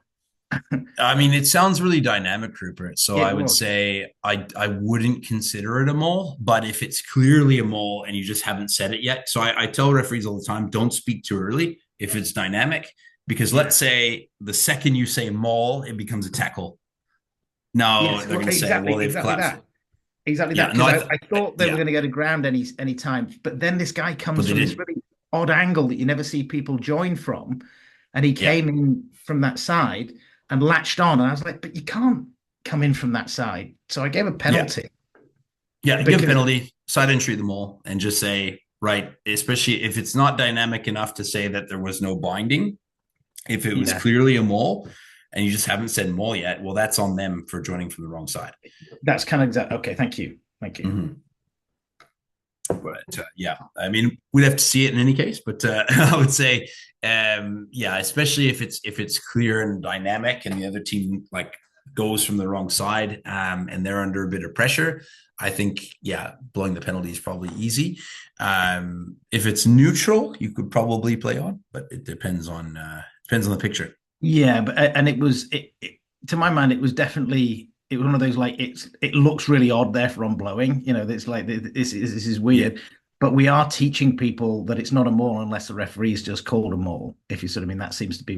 A: I mean, it sounds really dynamic, Rupert. So
G: Yeah,
A: I
G: it
A: would
G: was.
A: say I wouldn't consider it a mole, but if it's clearly a mole and you just haven't said it yet. So I tell referees all the time, don't speak too early if it's dynamic, because let's say the second you say mole, it becomes a tackle. Now
G: Yes,
A: they're going to say,
G: exactly,
A: well, they've
G: exactly
A: collapsed.
G: that. Exactly
A: Yeah,
G: that.
A: no,
G: Because I thought they were
A: yeah,
G: going to go to ground any time, but then this guy
A: but
G: comes
A: they
G: from this
A: didn't.
G: really odd angle that you never see people join from, and he
A: Yeah,
G: came in from that side and latched on, and I was like, but you can't come in from that side. So I gave a
A: yeah,
G: penalty
A: yeah. Give
G: because
A: penalty, side entry the mole, and just say right, especially if it's not dynamic enough to say that there was no binding. If it was
G: yeah,
A: clearly a mole and you just haven't said mole yet, well, that's on them for joining from the wrong side.
G: that's kind of exact. Okay, thank you, thank you.
A: Mm-hmm. But yeah, I mean, we'd have to see it in any case. But I would say, yeah, especially if it's clear and dynamic, and the other team like goes from the wrong side, and they're under a bit of pressure. I think, yeah, blowing the penalty is probably easy. If it's neutral, you could probably play on, but it depends on the picture.
G: Yeah, but and to my mind, it was definitely it was one of those like it looks really odd there from blowing. You know, it's like this is
A: Yeah.
G: weird. But we are teaching people that it's not a maul unless the referee's just called a maul. If you sort of mean that seems to be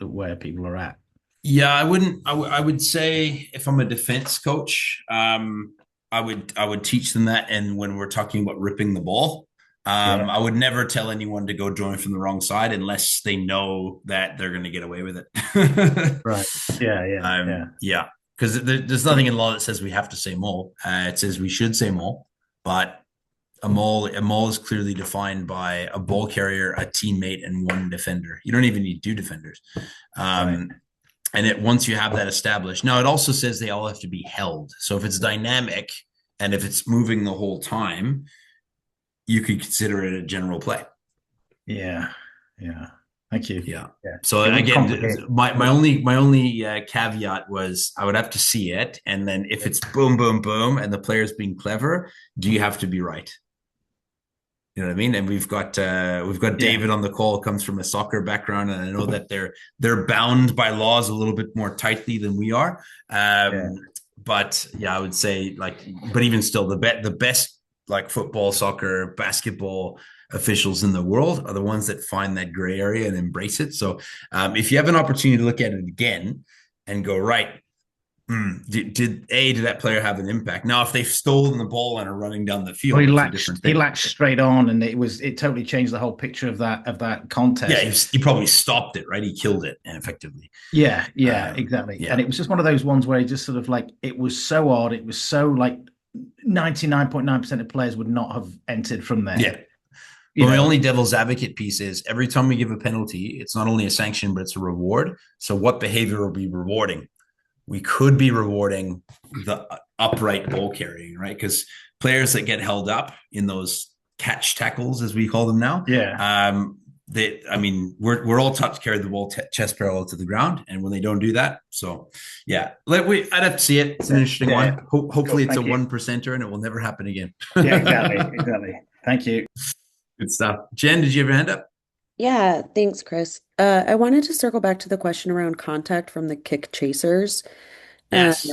G: where people are at.
A: Yeah, I wouldn't. I would say if I'm a defense coach, I would teach them that. And when we're talking about ripping the ball,
G: Yeah,
A: I would never tell anyone to go join from the wrong side unless they know that they're going to get away with it.
G: right. Yeah.
A: Yeah, because there's nothing in law that says we have to say mole. It says we should say mole, but a mole is clearly defined by a ball carrier, a teammate, and one defender. You don't even need two defenders.
G: Right.
A: And once you have that established, now it also says they all have to be held. So if it's dynamic and if it's moving the whole time, you could consider it a general play.
G: Yeah. Thank you.
A: Yeah.
G: Yeah.
A: So
G: It was
A: again,
G: complicated.
A: my only caveat was I would have to see it, and then if it's boom, boom, boom, and the player's being clever, do you have to be right? You know what I mean? And we've got
G: Yeah.
A: David on the call, comes from a soccer background, and I know that they're bound by laws a little bit more tightly than we are.
G: Yeah.
A: But yeah, I would say but even still, the best like football, soccer, basketball officials in the world are the ones that find that gray area and embrace it. So if you have an opportunity to look at it again and go right, did that player have an impact? Now, if they've stolen the ball and are running down the field,
G: Well,
A: it's a different
G: he
A: thing.
G: latched straight on, and it totally changed the whole picture of that contest.
A: Yeah, he probably stopped it, right? He killed it effectively.
G: Yeah, exactly.
A: Yeah.
G: And it was just one of those ones where he just sort of like it was so odd. It was so like 99.9% of players would not have entered from there.
A: Yeah. But my only devil's advocate piece is every time we give a penalty, it's not only a sanction, but it's a reward. So what behavior are we rewarding? We could be rewarding the upright ball carrying, right? Because players that get held up in those catch tackles, as we call them now, we're all taught to carry the ball chest parallel to the ground, and when they don't do that, so yeah, I'd have to see it. It's an interesting one. Hopefully, it's a 1%er, and it will never happen again.
G: Yeah, exactly. Thank you.
A: Good stuff. Jen, did you have your hand up?
H: Yeah, thanks, Chris. I wanted to circle back to the question around contact from the kick chasers.
A: Yes.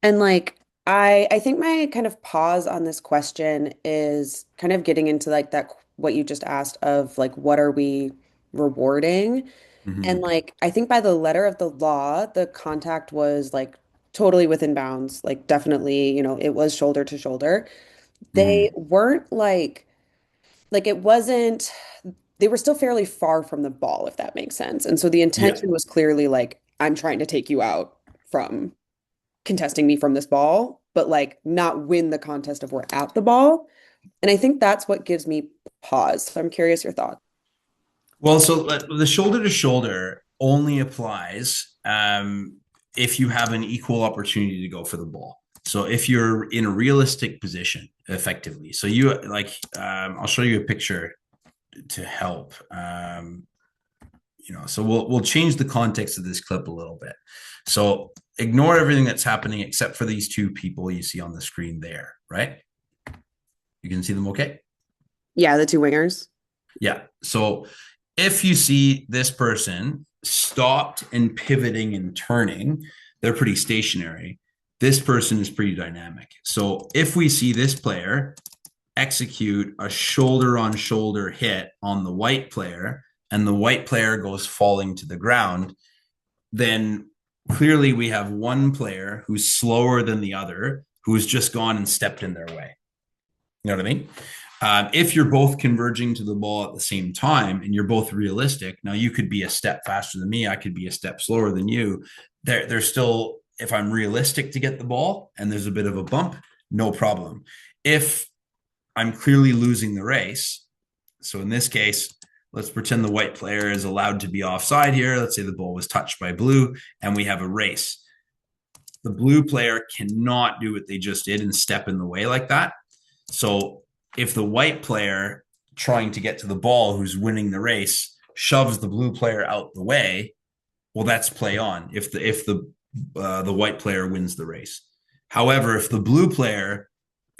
H: And like I think my kind of pause on this question is kind of getting into like that what you just asked of like what are we rewarding? And like I think by the letter of the law, the contact was like totally within bounds, like definitely, it was shoulder to shoulder. They weren't like it wasn't they were still fairly far from the ball, if that makes sense. And so the
A: Yeah.
H: intention was clearly like, I'm trying to take you out from contesting me from this ball, but like not win the contest if we're at the ball. And I think that's what gives me pause. So I'm curious your thoughts.
A: Well, so the shoulder to shoulder only applies if you have an equal opportunity to go for the ball. So if you're in a realistic position, effectively. So you like, I'll show you a picture to help. So we'll change the context of this clip a little bit. So ignore everything that's happening except for these two people you see on the screen there, right? You can see them okay?
H: Yeah, the two wingers.
A: Yeah. So if you see this person stopped and pivoting and turning, they're pretty stationary. This person is pretty dynamic. So if we see this player execute a shoulder on shoulder hit on the white player and the white player goes falling to the ground, then clearly we have one player who's slower than the other who's just gone and stepped in their way. You know what I mean? If you're both converging to the ball at the same time and you're both realistic, now you could be a step faster than me, I could be a step slower than you. There's still, if I'm realistic to get the ball and there's a bit of a bump, no problem. If I'm clearly losing the race, so in this case, let's pretend the white player is allowed to be offside here. Let's say the ball was touched by blue and we have a race. The blue player cannot do what they just did and step in the way like that. So if the white player trying to get to the ball who's winning the race shoves the blue player out the way, well, that's play on if the white player wins the race. However, if the blue player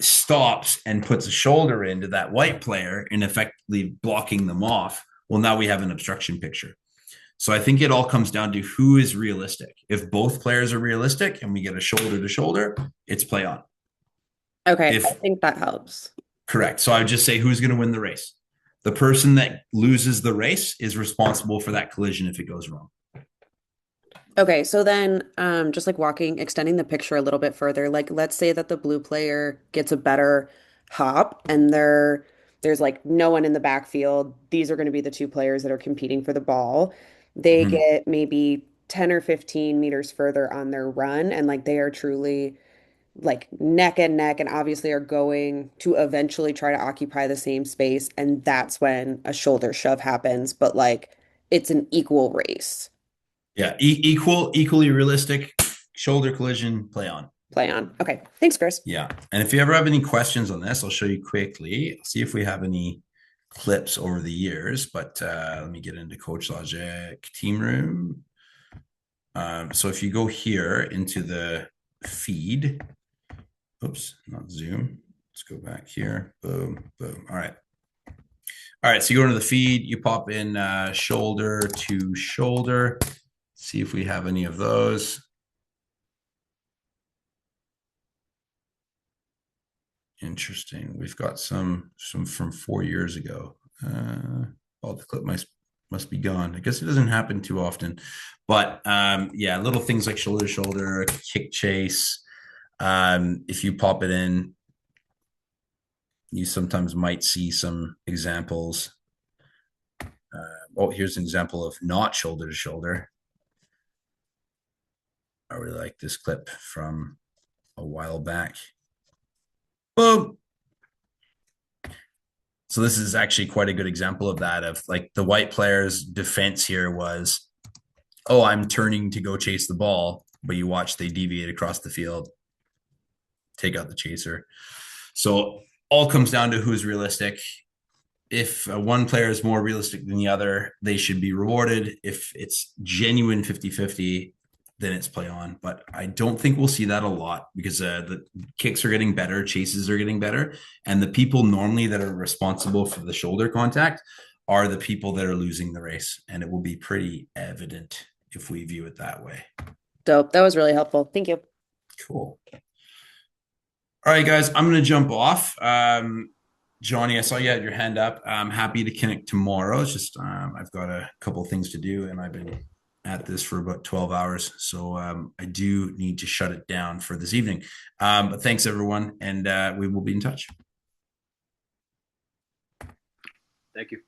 A: stops and puts a shoulder into that white player and effectively blocking them off, well, now we have an obstruction picture. So I think it all comes down to who is realistic. If both players are realistic and we get a shoulder to shoulder, it's play on.
H: Okay, I think that helps.
A: Correct. So I would just say who's going to win the race. The person that loses the race is responsible for that collision if it goes wrong.
H: Okay, so then just like extending the picture a little bit further, like let's say that the blue player gets a better hop and there's like no one in the backfield. These are going to be the two players that are competing for the ball. They get maybe 10 or 15 meters further on their run and like they are truly like neck and neck and obviously are going to eventually try to occupy the same space and that's when a shoulder shove happens, but like it's an equal race.
A: Yeah, equally realistic, shoulder collision, play on.
H: Play on. Okay. Thanks, Chris.
A: Yeah. And if you ever have any questions on this, I'll show you quickly. See if we have any clips over the years, but let me get into Coach Logic Team Room. So if you go here into the feed, oops, not Zoom. Let's go back here. Boom, boom. All right. All right. So you go into the feed, you pop in shoulder to shoulder. See if we have any of those. Interesting. We've got some from 4 years ago. Oh, the clip must be gone. I guess it doesn't happen too often, but yeah, little things like shoulder to shoulder, kick chase. If you pop it in, you sometimes might see some examples. Oh, here's an example of not shoulder to shoulder. I really like this clip from a while back. Boom. So this is actually quite a good example of that, of like the white player's defense here was, oh, I'm turning to go chase the ball, but you watch they deviate across the field, take out the chaser. So all comes down to who's realistic. If one player is more realistic than the other, they should be rewarded. If it's genuine 50-50, then it's play on. But I don't think we'll see that a lot because the kicks are getting better, chases are getting better. And the people normally that are responsible for the shoulder contact are the people that are losing the race. And it will be pretty evident if we view it that way.
H: Dope. That was really helpful. Thank you.
A: Cool. All right, guys, I'm going to jump off. Johnny, I saw you had your hand up. I'm happy to connect tomorrow. It's just I've got a couple of things to do, and I've been at this for about 12 hours. So I do need to shut it down for this evening. But thanks, everyone, and we will be in touch.
F: Thank you.